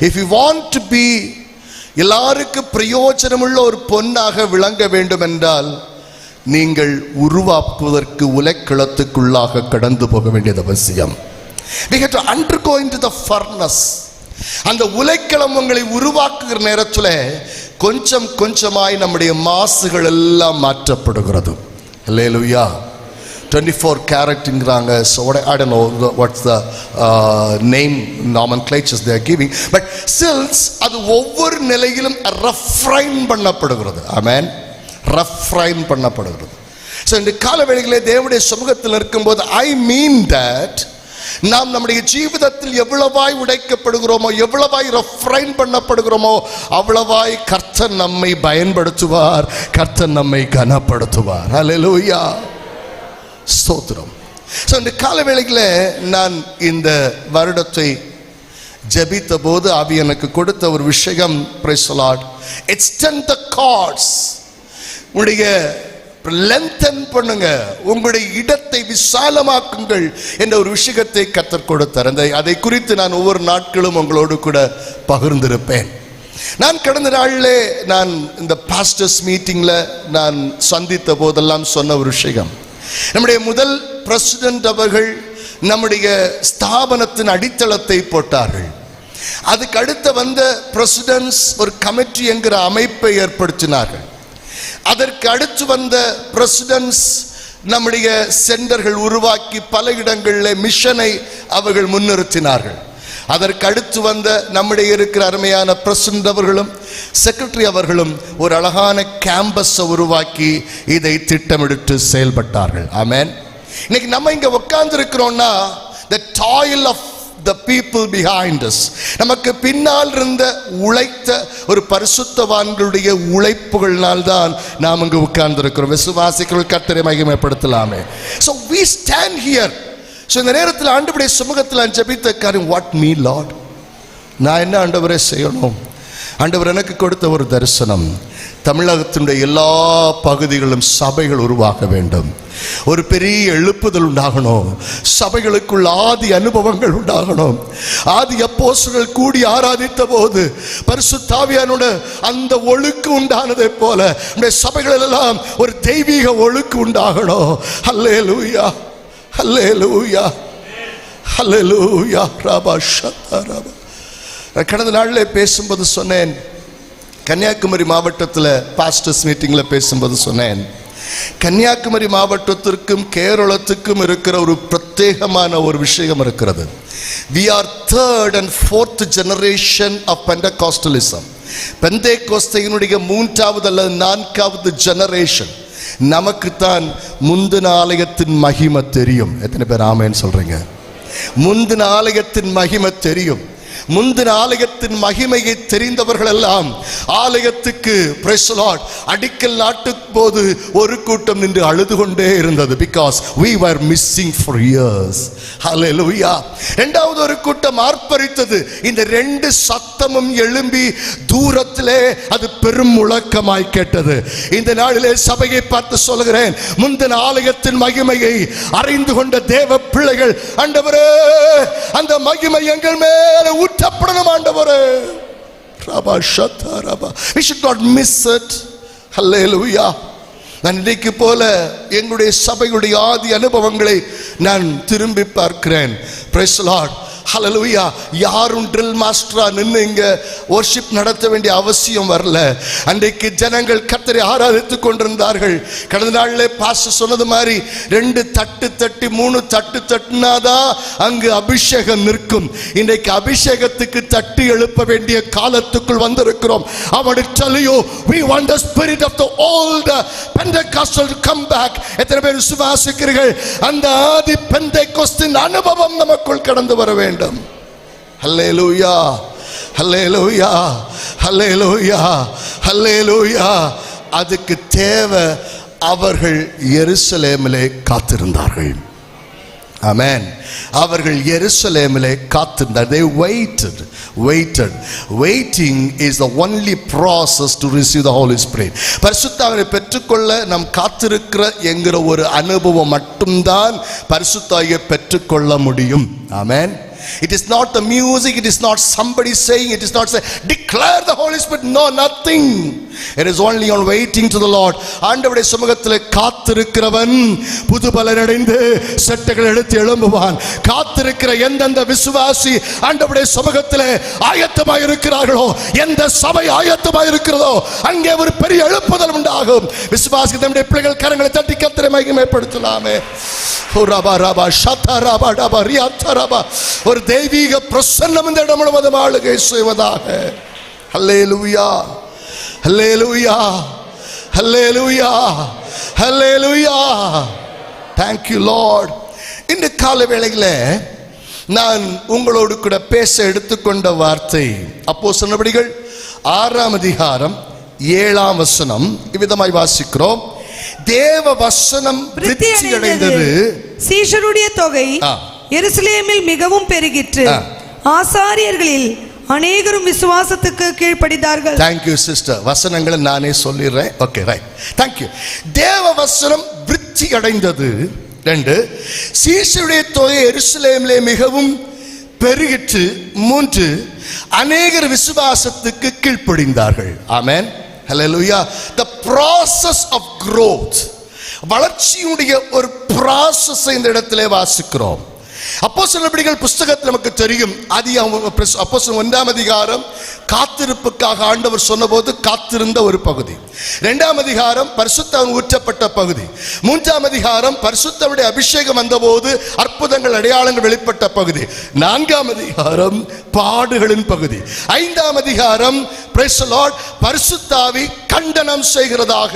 If you want to be எல்லாருக்கு பிரயோஜனமுள்ள ஒரு பொன்னாக விளங்க வேண்டும் என்றால் நீங்கள் உருவாக்குவதற்கு உலைக்களத்துக்குள்ளாக கடந்து போக வேண்டியது அவசியம். We have to undergo into the furnace. அந்த உலைக்களம் உங்களை உருவாக்குகிற நேரத்தில் கொஞ்சம் கொஞ்சமாய் நம்முடைய மாசுகள் எல்லாம் மாற்றப்படுகிறது. Hallelujah. 24 carat ingranga. So what I don't know what's the name nomenclatures they are giving, but still அது ஒவ்வொரு நிலையிலும் refine பண்ணப்படுகிறது. Amen. refine பண்ணப்படுகிறது. So இந்த காலவேளையிலே தேவனுடைய சமூகத்தில் இருக்கும்போது I mean that நாம் நம்முடைய ஜீவிதத்தில் எவ்வளவாய் உடைக்கப்படுகிறோமோ, எவ்வளவாய் ரெஃப்ரைன் பண்ணப்படுகிறோமோ, அவ்வளவாய் கர்த்தர் நம்மை பயன்படுத்துவார், கர்த்தர் நம்மை கனப்படுத்துவார். ஹல்லேலூயா, ஸ்தோத்திரம். ஸோ இந்த காலவேளையில் நான் இந்த வருடத்தை ஜெபித்த போது ஆவி எனக்கு கொடுத்த ஒரு விஷயம், praise the lord, extend the cords. உங்களுடைய லென்தன் பண்ணுங்க, உங்களுடைய இடத்தை விசாலமாக்குங்கள் என்ற ஒரு விஷயத்தை கர்த்தர் கொடுத்தார். அதை குறித்து நான் ஒவ்வொரு நாட்களும் உங்களோடு கூட பகிர்ந்திருப்பேன். நான் கடந்த நாளிலே நான் இந்த பாஸ்டர்ஸ் மீட்டிங்கில் நான் சந்தித்த போதெல்லாம் சொன்ன ஒரு விஷயம், நம்முடைய முதல் பிரசிடென்ட் அவர்கள் நம்முடைய ஸ்தாபனத்தின் அடித்தளத்தை போட்டார்கள். அதுக்கு அடுத்த வந்த பிரசிடென்ட்ஸ் ஒரு கமிட்டி என்கிற அமைப்பை ஏற்படுத்தினார்கள். அதற்கு அடுத்து வந்த பிரசிடென்ட்ஸ் நம்முடைய சென்டர்கள் உருவாக்கி பல இடங்களில் மிஷனை அவர்கள் முன்னிறுத்தினார்கள். அதற்கு அடுத்து வந்த நம்முடைய இருக்கிற அருமையான பிரசிடென்ட் அவர்களும் செக்ரட்டரி அவர்களும் ஒரு அழகான கேம்பஸை உருவாக்கி இதை திட்டமிட்டு செயல்பட்டார்கள். ஆமென். இன்னைக்கு நம்ம இங்க உட்கார்ந்து இருக்கிறோம்னா the toil of the people behind us, நமக்கு பின்னால் இருந்த உழைத்த ஒரு பரிசுத்தவான்களுடைய உழைப்புகளால் தான் நாம் இங்கு உட்கார்ந்து இருக்கிறோம். விசுவாசிகள் கர்த்தரை மகிமைப்படுத்தலாமே. So we stand here. So இந்த நேரத்தில் ஆண்டவருடைய சமூகத்தில் ஜெபித்த காரியம், what me Lord, நான் என்ன ஆண்டவரே செய்யணும்? ஆண்டவர் எனக்கு கொடுத்த ஒரு தரிசனம், தமிழகத்தினுடைய எல்லா பகுதிகளிலும் சபைகள் உருவாக வேண்டும், ஒரு பெரிய எழுப்புதல் உண்டாகணும், சபைகளுக்குள் ஆதி அனுபவங்கள் உண்டாகணும். ஆதி அப்போஸ்தலர்கள் கூடி ஆராதித்த போது பரிசுத்த ஆவியானோட அந்த ஒழுக்கு உண்டானதை போல நம்முடைய சபைகள் எல்லாம் ஒரு தெய்வீக ஒழுக்கு உண்டாகணும். ஹல்லேலூயா, ஹல்லேலூயா, ஹல்லேலூயா. ரபா ஷத்தா ரபா. கடந்த நாளில் பேசும்போது சொன்னேன், கன்னியாகுமரி மாவட்டத்தில் பாஸ்டர்ஸ் மீட்டிங்கில் பேசும்போது சொன்னேன், கன்னியாகுமரி மாவட்டத்திற்கும் கேரளத்துக்கும் இருக்கிற ஒரு பிரத்யேகமான ஒரு விஷயம் இருக்கிறது. We are third and fourth generation of Pentecostalism. பெந்தேகோஸ்தையினுடைய மூன்றாவது அல்லது நான்காவது ஜெனரேஷன். நமக்குத்தான் முந்தின ஆலயத்தின் மகிமை தெரியும். எத்தனை பேர் ஆமென் சொல்றீங்க? முந்தின ஆலயத்தின் மகிமை தெரியும். முந்தின ஆலயத்தின் மகிமையை தெரிந்தவர்கள் எல்லாம் ஆலயத்துக்கு பிரைஸ் தி லார்ட் அடிக்கல் நாட்டும் போது ஒரு கூட்டம் நின்று அழுது கொண்டே இருந்தது. because we were missing for years. hallelujah. இரண்டாவது ஒரு கூட்டம் ஆர்ப்பரித்தது. இந்த ரெண்டு சத்தமும் எழும்பி தூரத்திலே அது பெரும் முழக்கமாய் கேட்டது. இந்த நாளிலே சபையை பார்த்து சொல்கிறேன், முந்தின ஆலயத்தின் மகிமையை அறிந்து கொண்ட தேவ பிள்ளைகள், ஆண்டவரே அந்த மகிமை எங்கள் மேலே ஊற்றப்படணும் ஆண்டவரே. ரபா ஷத்தா ரபா. We should not miss it. hallelujah. நான் இன்றைக்கு போல எங்களுடைய சபையுடைய ஆதி அனுபவங்களை நான் திரும்பி பார்க்கிறேன். praise the Lord. ஹல்லேலூயா. யாரும் ட்ரில் மாஸ்டரா நின்று இங்க வர்ஷிப் நடத்த வேண்டிய அவசியம் வரல. அன்றைக்கு ஜனங்கள் கர்த்தரை ஆராதித்துக் கொண்டிருந்தார்கள். கடந்த நாளிலே பாஸ்டர் சொன்னது மாதிரி 2 தட்டு தட்டி 3 தட்டு தட்டினாதான் அங்கு அபிஷேகம் நிற்கும். இன்றைக்கு அபிஷேகத்துக்கு தட்டி எழுப்ப வேண்டிய காலத்துக்குள் வந்திருக்கிறோம். I want to tell you, we want the spirit of the old Pentecostal to come back. எத்தனை பேர் விசுவாசிக்கிறீர்கள்? அந்த ஆதி பெந்தேகோஸ்தின் அனுபவம் நமக்குள் கடந்து வர வேண்டும். ஹல்லேலூயா, ஹல்லேலூயா, ஹல்லேலூயா, ஹல்லேலூயா. அதுக்கு தேவை அவர்கள் எருசலேமிலே காத்திருந்தார்கள். ஆமென். அவர்கள் எருசலேமிலே காத்திருந்தார். They waited. Waiting is the only process to receive the Holy Spirit. பரிசுத்த ஆவியை பெற்றுக்கொள்ள நாம் காத்திருக்கிற என்கிற ஒரு அனுபவம் மட்டும்தான் பரிசுத்த ஆவியை பெற்றுக்கொள்ள முடியும். ஆமென். It is not the music, it is not somebody saying, it is not say declare the Holy Spirit. No, nothing. It is only on waiting to the Lord. ஆண்டவருடைய சமூகத்திலே காத்திருக்கிறவன் புது பலனடைந்து சட்டைகள் எடுத்து எழும்புவான். காத்திருக்கிற எந்தெந்த விசுவாசி ஆண்டவருடைய சமூகத்திலே ஆயத்தமாய் இருக்கிறார்களோ, எந்த சபை ஆயத்தமாய் இருக்கிறதோ, அங்கே ஒரு பெரிய எழுப்புதல் உண்டாகும். விசுவாசி நம்முடைய பிள்ளைகள் கரங்களை தட்டி கர்த்தரை மகிமைப்படுத்தலாமே. ஒரு தெய்வீக பிரசன்னம் இந்த இடம் முழுவதும் ஆளுகை செய்வதாக. ஹல்லேலூயா, ஹல்லேலூயா, ஹல்லேலூயா, ஹல்லேலூயா. Thank you Lord. இந்த கால வேளையில நான் உங்களோடு கூட பேச எடுத்துக்கொண்ட வார்த்தை அப்போஸ்தலர் நடபடிகள் 6ஆம் அதிகாரம் 7ஆம் வசனம். இவ்விதமாய் வாசிக்கிறோம். தேவ வசனம் விருத்தி அடைந்தது, சீஷருடைய தொகை எருசலேமில் மிகவும் பெருகிற்று, ஆசாரியர்களில் அநேகரும் விசுவாசத்துக்கு கீழ்ப்படிந்தார்கள். Thank you sister. வசனங்களை நானே சொல்லிடுறேன். Okay, right. Thank you. தேவ வசனம் விருத்தி அடைந்தது. 2, சீஷருடைய தொகை எருசலேமிலே மிகவும் பெருகிற்று. 3, அநேகர் விசுவாசத்துக்கு கீழ்ப்படிந்தார்கள். ஆமென். Hallelujah. The process of growth, வளர்ச்சியுடைய ஒரு process இந்த இடத்திலே வாசிக்கிறோம். அப்போஸ்தலர் நடபடிகள் புத்தகத்தில் நமக்கு தெரியும். அப்போஸ்தலர் 1ஆம் அதிகாரம் காத்திருப்புக்காக ஆண்டவர் சொன்னபோது காத்திருந்த ஒரு பகுதி. 2ஆம் அதிகாரம் பரிசுத்தம் ஊற்றப்பட்ட பகுதி. 3ஆம் அதிகாரம் பரிசுத்தமுடைய அபிஷேகம் வந்தபோது அற்புதங்கள் அடையாளங்கள் வெளிப்பட்ட பகுதி. 4ஆம் அதிகாரம் பாடுகளின் பகுதி. 5ஆம் அதிகாரம் praise the Lord பரிசுத்தாவி கண்டனம் செய்கிறதாக,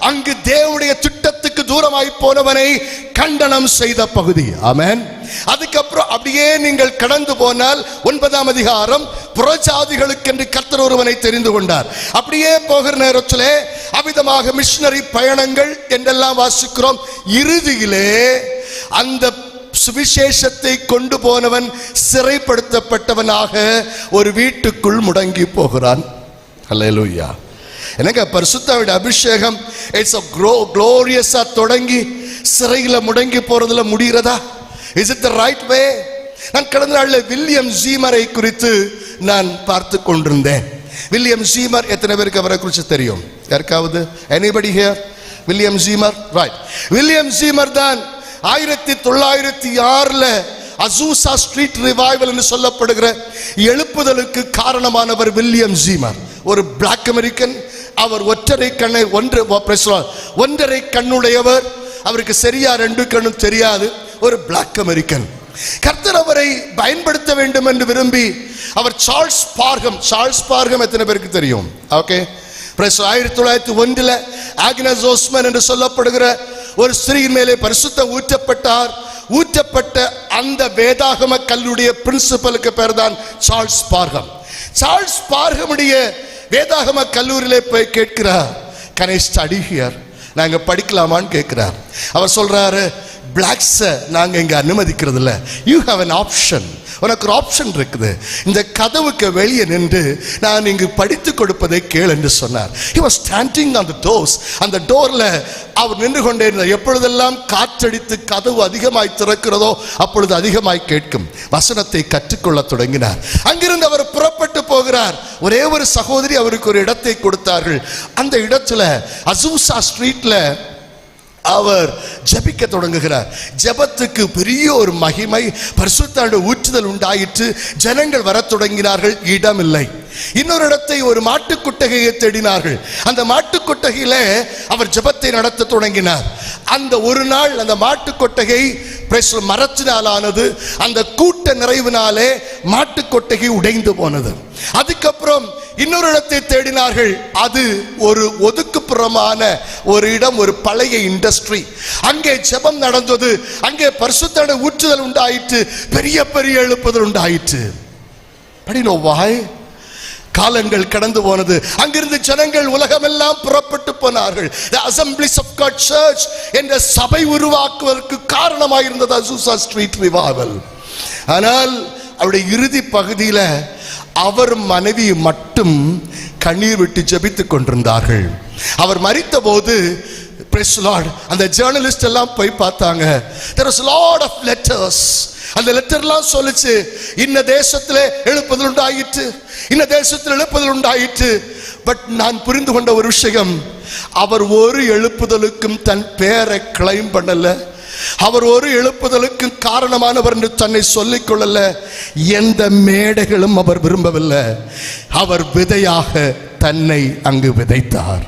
அங்கு தேவனுடைய திட்டத்துக்கு தூரமாய் போனவனை கண்டனம் செய்த பகுதி. ஆமென். அதுக்கப்புறம் அப்படியே நீங்கள் கடந்து போனால் 9ஆம் அதிகாரம் புறஜாதிகளுக்கு என்று கர்த்தர் ஒருவனை தெரிந்து கொண்டார். அப்படியே போகிற நேரத்திலே அவிதமாக மிஷனரி பயணங்கள் என்றெல்லாம் வாசிக்கிறோம். இறுதியிலே அந்த சுவிசேஷத்தை கொண்டு போனவன் சிறைப்படுத்தப்பட்டவனாக ஒரு வீட்டுக்குள் முடங்கி போகிறான். ஹல்லேலூயா. எனக்கு பரிசுத்தாவின் அபிஷேகம் இட்ஸ் க்ளோரியஸா தொடங்கி சிறையில முடங்கி போறதுல முடிகிறதா? Is it the right way? நான் கடந்த நாளில் வில்லியம் ஜீமரை குறித்து நான் பார்த்து கொண்டிருந்தேன். வில்லியம் ஜீமர் எத்தனை பேருக்கு அவரை குறித்து தெரியும்? யாருக்காவது? anybody here? William Seymour, right. William Seymour தான் 1906 அசூசா ஸ்ட்ரீட் ரிவைவல் என்று சொல்லப்படுகிற எழுப்புதலுக்கு காரணமானவர் வில்லியம் ஜீமர். ஒரு பிளாக் அமெரிக்கன். அவர் ஒன்றரை கண்ணுடையவர். அவருக்கு சரியா 2 கண்ணும் தெரியாது. ஒரு பிளாக் அமெரிக்கன். கர்த்தர் அவரை பயன்படுத்த வேண்டும் என்று விரும்பி அவர் சார்ல்ஸ் பார்கம் எத்தனை பேருக்கு தெரியும்? ஓகே. 1901 ஆக்னஸ் ஓஸ்மன் என்று சொல்லப்படுகிற ஒரு ஸ்திரீயின் மேலே பரிசுத்தம் ஊற்றப்பட்டார். ஊற்றப்பட்ட அந்த வேதாகம கல்லூரிய பிரின்சிபலுக்கு பேர் தான் சார்ல்ஸ் பார்கம். சார்ல்ஸ் பார்கமுடைய வேதாகம கல்லூரியிலே போய் கேட்கிறார், can I study here? நாங்க படிக்கலாமான்னு கேட்கிறார். அவர் சொல்றாரு, பிளாக்ஸை நாங்கள் இங்கே அனுமதிக்கிறது இல்லை. You have an option. உனக்கு ஒரு ஆப்ஷன் இருக்குது. இந்த கதவுக்கு வெளியே நின்று நான் இங்கு படித்து கொடுப்பதை கேள் என்று சொன்னார். He was standing on the doors. அந்த டோரில் அவர் நின்று கொண்டே இருந்தார். எப்பொழுதெல்லாம் காற்றடித்து கதவு அதிகமாய் திறக்கிறதோ அப்பொழுது அதிகமாய் கேட்கும். வசனத்தை கற்றுக்கொள்ள தொடங்கினார். அங்கிருந்து அவர் புறப்பட்டு போகிறார். ஒரே ஒரு சகோதரி அவருக்கு ஒரு இடத்தை கொடுத்தார்கள். அந்த இடத்துல அசூசா ஸ்ட்ரீட்ல அவர் ஜெபிக்க தொடங்குகிறார். ஜெபத்துக்கு பெரிய ஒரு மகிமை, பரிசுத்தாவின் ஊற்றுதல் உண்டாயிற்று. ஜனங்கள் வரத் தொடங்கினார்கள். இடமில்லை. இன்னொரு இடத்தை ஒரு மாட்டுக்குட்டகையை தேடினார்கள். அந்த மாட்டுக்கொட்டகையில அவர் ஜெபத்தை நடத்த தொடங்கினார். அந்த ஒரு நாள் அந்த மாட்டுக்கொட்டகை மரத்தினாலானது. அந்த கூட்ட நிறைவினாலே மாட்டுக்கொட்டகை உடைந்து போனது. அதுக்கப்புறம் இன்னொரு இடத்தை தேடினார்கள். அது ஒரு ஒதுக்குப்புறமான ஒரு இடம், ஒரு பழைய இண்டஸ்ட்ரி. அங்கே ஜெபம் நடந்தது. அங்கே பரிசுத்த ஊற்றுதல் உண்டாயிற்று. பெரிய பெரிய எழுப்புதல் உண்டாயிற்று. வாய் காலங்கள் கடந்து போனது. அங்கிருந்து ஜனங்கள் உலகமெல்லாம் புறப்பட்டு போனார்கள். The Assemblies of God Church என்ற சபை உருவாக்குவதற்கு காரணமாக இருந்தது அசூசா ஸ்ட்ரீட் ரிவைவல். ஆனால் அவருடைய இறுதி பகுதியில அவர் மனைவி மட்டும் கண்ணீர் விட்டு ஜெபித்துக் கொண்டிருந்தார்கள். அவர் மரித்த போது praise the Lord, அந்த ஜேர்னலிஸ்ட் எல்லாம் போய் பார்த்தாங்க. There was a lot of letters. அந்த லெட்டர்லாம் சொல்லுச்சு, இன்ன தேசத்திலே எழுப்புதல் உண்டாயிற்று, இன்ன தேசத்தில் எழுப்புதல் உண்டாயிற்று. பட் நான் புரிந்து கொண்ட ஒரு விஷயம், அவர் ஒரு எழுப்புதலுக்கும் தன் பேரை கிளைம் பண்ணல, அவர் ஒரு எழுப்புதலுக்கு காரணமானவர் என்று தன்னை சொல்லிக் கொள்ளல. எந்த மேடைகளும் அவர் விரும்பவில்லை. அவர் விதையாக தன்னை அங்கு விதைத்தார்.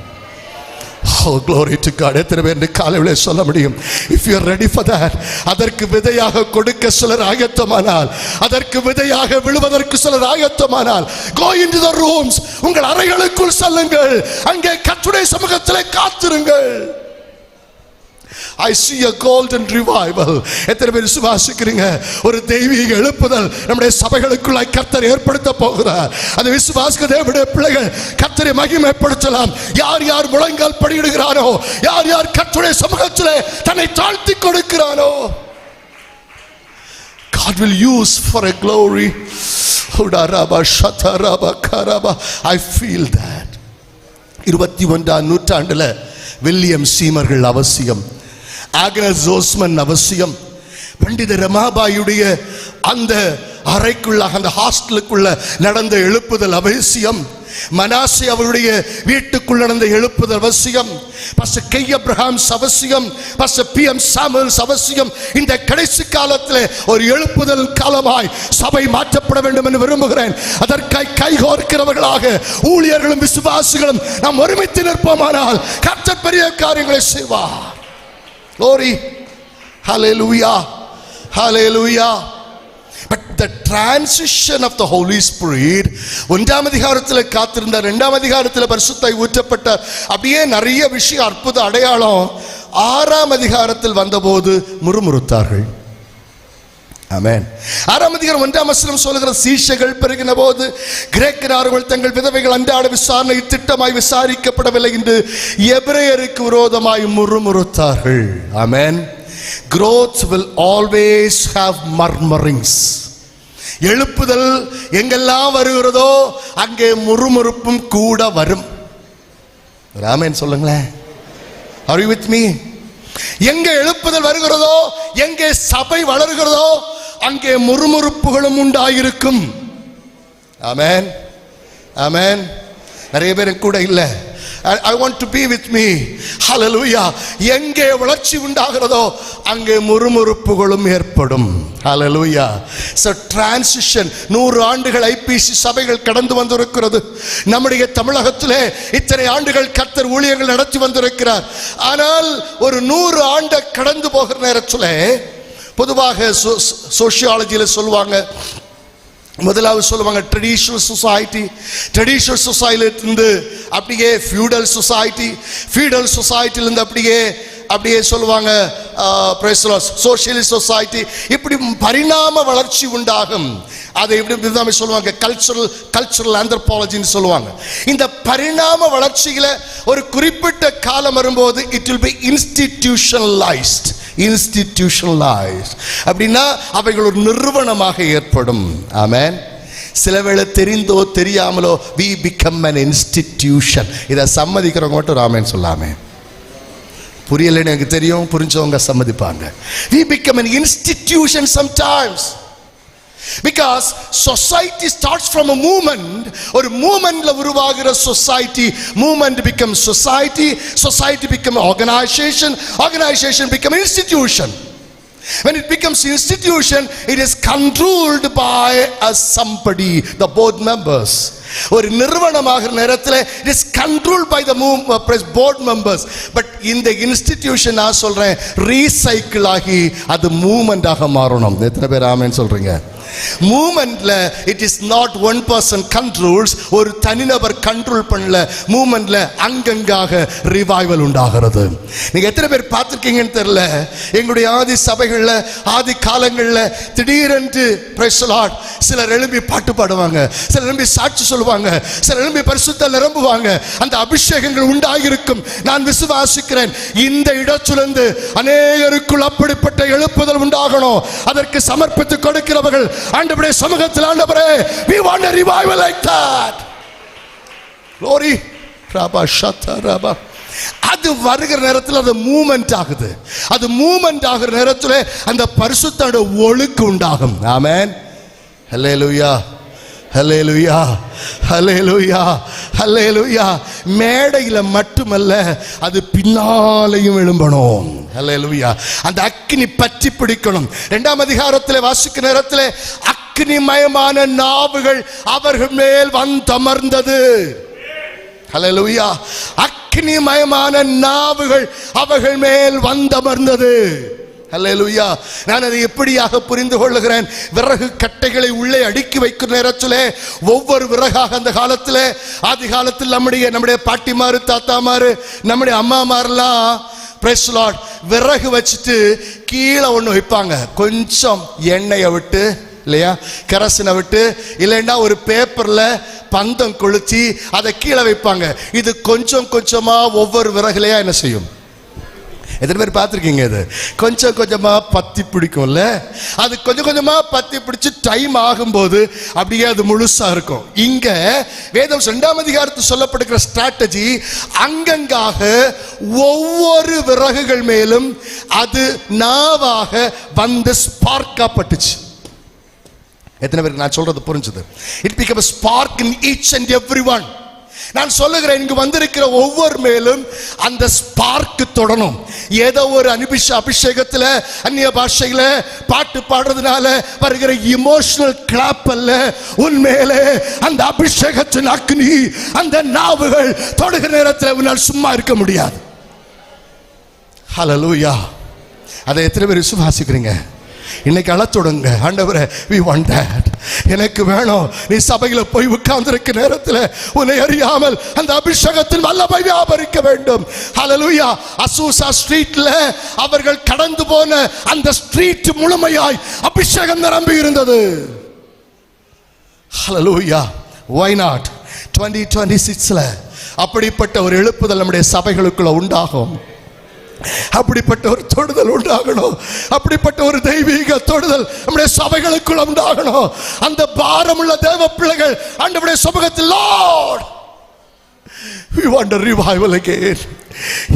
Oh, glory to God. எத்தனை பேர் காலையிலே சொல்ல முடியும், if you are ready for that, அதற்கு விதையாக கொடுக்க சிலர் ஆயத்தமானால், அதற்கு விதையாக விழுவதற்கு சிலர் ஆயத்தமானால், go into the rooms, உங்கள் அறைகளுக்குள் செல்லுங்கள், அங்கே கர்த்தருடைய சமூகத்திலே காத்திருங்கள். I see a golden revival. எத்தனை பேர் விசுவாசிக்கிறீங்க, ஒரு தெய்வீக எழுப்புதல் நம்முடைய சபைகளுக்குள்ளாய் கர்த்தர் ஏற்படுத்த போகிறார். அந்த விசுவாசிக்க தேவனுடைய பிள்ளைகள் கர்த்தரை மகிமைப்படுத்தலாம். யார் யார் முழங்கால் படியிடுகிறானோ, யார் யார் கர்த்தருடைய சமூகத்திலே தன்னை தாழ்த்தி கொடுக்கிறானோ, God will use for a glory. I feel that. 21ஆம் நூற்றாண்டுல வில்லியம் சீமர்கள் அவசியம், ஆக்னஸ் ஜோஸ்மன் அவசியம், பண்டித ரமாபாயுடைய அந்த அறைக்குள்ள, அந்த ஹாஸ்டலுக்குள்ள நடந்த எழுப்புதல் அவசியம், மனாசே அவருடைய வீட்டுக்குள் நடந்த எழுப்புதல் அவசியம், பாஸ்டர் கே அப்ரஹாம்ஸ் அவசியம், பாஸ்டர் PM சாமுவேல்ஸ் அவசியம். இந்த கடைசி காலத்தில் ஒரு எழுப்புதல் காலமாய் சபை மாற்றப்பட வேண்டும் என்று விரும்புகிறேன். அதற்காய் கைகோர்க்கிறவர்களாக ஊழியர்களும் விசுவாசிகளும் நாம் ஒருமித்து நிற்போமானால் கர்த்தர் பெரிய காரியங்களை செய்வார். Glory, hallelujah, hallelujah. But the transition of the Holy Spirit, ஒன்றாம் அதிகாரத்தில் காத்திருந்தார், இரண்டாம் அதிகாரத்தில் பரிசுத்தாய் ஊற்றப்பட்டார், அப்படியே நிறைய விஷயம் அற்புத அடையாளம். ஆறாம் அதிகாரத்தில் வந்தபோது முறுமுறுத்தார்கள். ஆமென். ஆறாம் அதிகாரம் 1ஆம் வசனம் சொல்லுகிற, சீஷைகள் பெருகின போது கிரேக்கர்கள் தங்கள் விதவைகள் அன்றாட விசாரணை திட்டமாய் விசாரிக்கப்படவில்லை என்று எபிரேயருக்கு விரோதமாய் முறுமுறுத்தார்கள். ஆமென். Growth will always have murmurings. எழுப்புதல் எங்கெல்லாம் வருகிறதோ அங்கே முறுமுறுப்பும் கூட வரும். ஆமென் சொல்லுங்களேன். Are you with me? எங்கே எழுப்புதல் வருகிறதோ, எங்கே சபை வளர்கிறதோ அங்கே முறுமுறுப்புகளும் உண்டாயிருக்கும். ஆமென், ஆமென். நிறைய பேர் கூட இல்ல, I want to be with me. Hallelujah. எங்கே வளர்ச்சி உண்டாகிறதோ அங்கே முறுமுறுப்புகளும் ஏற்படும். Hallelujah. So transition, 100 ஆண்டுகள் ஐபிசி சபைகள் கடந்து வந்திருக்கிறது. நம்முடைய தமிழகத்திலே இத்தனை ஆண்டுகள் கர்த்தர் ஊழியர்கள் நடத்தி வந்திருக்கிறார். ஆனால் ஒரு 100 ஆண்டு கடந்து போகிற நேரத்தில் பொதுவாக சோசியாலஜியில் சொல்லுவாங்க, முதலாவது சொல்லுவாங்க ட்ரெடிஷனல் சொசைட்டி, ட்ரெடிஷனல் சொசைட்டிலிருந்து அப்படியே ஃபியூடல் சொசைட்டி, ஃபியூடல் சொசைட்டிலிருந்து அப்படியே சொல்லுவாங்க சோசியலிஸ்ட் சொசைட்டி. இப்படி பரிணாம வளர்ச்சி உண்டாகும். அதை எப்படி சொல்லுவாங்க, கல்ச்சரல் ஆந்த்ரோபாலஜின்னு சொல்லுவாங்க. இந்த பரிணாம வளர்ச்சியில ஒரு குறிப்பிட்ட காலம் வரும்போது இட் வில் பி இன்ஸ்டிடியூஷனலைஸ்ட். அப்படின்னா அவைகள் ஒரு நிறுவனமாக ஏற்படும். ஆமென். சில வேளை தெரிந்தோ தெரியாமலோ we become an institution. இதை சம்மதிக்கிறவங்க மட்டும் ஆமென் சொல்லாமே. புரியலைன்னு எனக்கு தெரியும், புரிஞ்சவங்க சம்மதிப்பாங்க. we become an institution sometimes because society starts from a movement. ஒரு மூவ்மெண்ட்ல உருவாகிற society, movement becomes society, society become organization, organization become institution. When it becomes institution, it is controlled by somebody, the board members. ஒரு நிறுவனமாகிற நேரத்தில் it is controlled by the board members. But இந்த institution நான் சொல்றேன் recycle ஆகி அது movement ஆக மாறணும். எத்தனை பேர் ஆமென் சொல்றீங்க? மூவ்மெண்ட்ல it is not one person controls, ஒரு தனிநபர் கண்ட்ரோல் பண்ணல. மூவ்மெண்ட்ல அங்கங்காக ரிவைவல் உண்டாகிறது. நீங்க எத்தனை பேர் பார்த்திருக்கீங்கன்னு தெரியல, எங்களுடைய ஆதி சபைகள்ல ஆதி காலங்கள்ல திடீரென்று பிரைஸ் தி லார்ட் சிலர் எழும்பி பாட்டு பாடுவாங்க, சிலர் எழும்பி சாட்சி சொல்லுவாங்க, சிலர் எழும்பி பரிசுத்தல் நிரம்புவாங்க. அந்த அபிஷேகங்கள் உண்டாகிருக்கும். நான் விசுவாசிக்கிறேன் இந்த இடத்திலிருந்து அநேகருக்குள் அப்படிப்பட்ட எழுப்புதல் உண்டாகணும். அதற்கு சமர்ப்பித்து கொடுக்கிறவர்கள் ஆண்டவருடைய சமூகத்தில், ஆண்டவரே we want a revival like that. Glory. Rabba shata rabba. அது வருகிற நேரத்தில் அது மூமெண்ட் ஆகுது. அது மூமெண்ட் ஆகிற நேரத்தில் அந்த பரிசுத்தோட ஒழுக்கு உண்டாகும். ஆமென். ஹல்லேலூயா, ஹல்லேலூயா, ஹல்லேலூயா, ஹல்லேலூயா. மேடையில் மட்டுமல்ல, அது பின்னாலையும் எழும்பணும். ஹல்லேலூயா. அந்த அக்கினி பற்றி பிடிக்கணும். 2ஆம் அதிகாரத்தில் வாசிக்கிற நேரத்தில் அக்கினிமயமான நாவுகள் அவர்கள் மேல் வந்தமர்ந்தது. ஹல்லேலூயா. அக்கினிமயமான நாவுகள் அவர்கள் மேல் வந்தமர்ந்தது. ஹல்லேலூயா. நான் அதை எப்படியாக புரிந்து கொள்ளுகிறேன்? விறகு கட்டைகளை உள்ளே அடுக்கி வைக்கும் நேரத்தில் ஒவ்வொரு விறகாக அந்த காலத்தில், ஆதி காலத்தில் நம்முடைய பாட்டிமாரு, தாத்தாமாரு, நம்முடைய அம்மாமாரெல்லாம் பிரைஸ் லார்ட் விறகு வச்சுட்டு கீழே ஒன்று வைப்பாங்க. கொஞ்சம் எண்ணெயை விட்டு, இல்லையா, கரசினை விட்டு, இல்லைன்னா ஒரு பேப்பர்ல பந்தம் கொளுத்தி அதை கீழே வைப்பாங்க. இது கொஞ்சம் கொஞ்சமா ஒவ்வொரு விறகுலையா என்ன செய்யும்? எத்தனை பேர் பார்த்துருக்கீங்க? இது கொஞ்சம் கொஞ்சமா பத்தி பிடிக்கும்ல. அது கொஞ்சம் கொஞ்சமா பத்தி பிடிச்சு டைம் ஆகும்போது அப்படியே அது முழுசா இருக்கும். இங்க வேதம் 2ஆம் அதிகாரத்தில் சொல்லப்படுகிற ஸ்ட்ராட்டஜி, அங்கங்காக ஒவ்வொரு விறகுகள் மேலும் அது நாவாக வந்து ஸ்பார்க்காப்பட்டுச்சு. எத்தனை பேருக்கு நான் சொல்றது புரிஞ்சது? It become a spark in each and everyone. நான் சொல்லுகிறேன், இங்கு வந்திருக்கிற ஒவ்வொரு மேலும் அந்த ஸ்பார்க் தொடணும். ஏதோ ஒரு அபிஷேகத்துல அந்நிய பாஷையில பாட்டு பாடுறதுனால வருகிற இமோஷனல் கிளாப் அல்ல, உண்மையிலே அந்த அபிஷேகத்தின் அக்னி அந்த நாவுகள் தொடுகிற நேரத்தில் உன்னால் சும்மா இருக்க முடியாது. ஹல்லேலூயா. அதை எத்தனை பேர் விசுவாசிக்கிறீங்க? இன்னைக்கு அழத்தொடுங்க, ஆண்டவரே we want that. எனக்கு வேணும். நீ சபையில போய் உட்கார்ந்திருக்க நேரத்தில் உன்னை அறியாமல் அந்த அபிஷேகத்தின் வல்லமை வியாபரிக்க வேண்டும். ஹல்லேலூயா. அசூசா ஸ்ட்ரீட்ல அவர்கள் கடந்து போன அந்த ஸ்ட்ரீட் முழுமையாய் அபிஷேகம் நிரம்பி இருந்தது. ஹல்லேலூயா. why not 2026ல அப்படிப்பட்ட ஒரு எழுப்புதல் நம்முடைய சபைகளுக்குள்ள உண்டாகும். அப்படிப்பட்ட ஒரு தொடுதல் உண்டாகணும். அப்படிப்பட்ட ஒரு தெய்வீக தொடுதல் நம்முடைய சபைகளுக்குள்ள உண்டாகணும். அந்த பாரமுள்ள தேவ பிள்ளைகள் ஆண்டவருடைய சமூகத்தில், Lord, we want a revival again.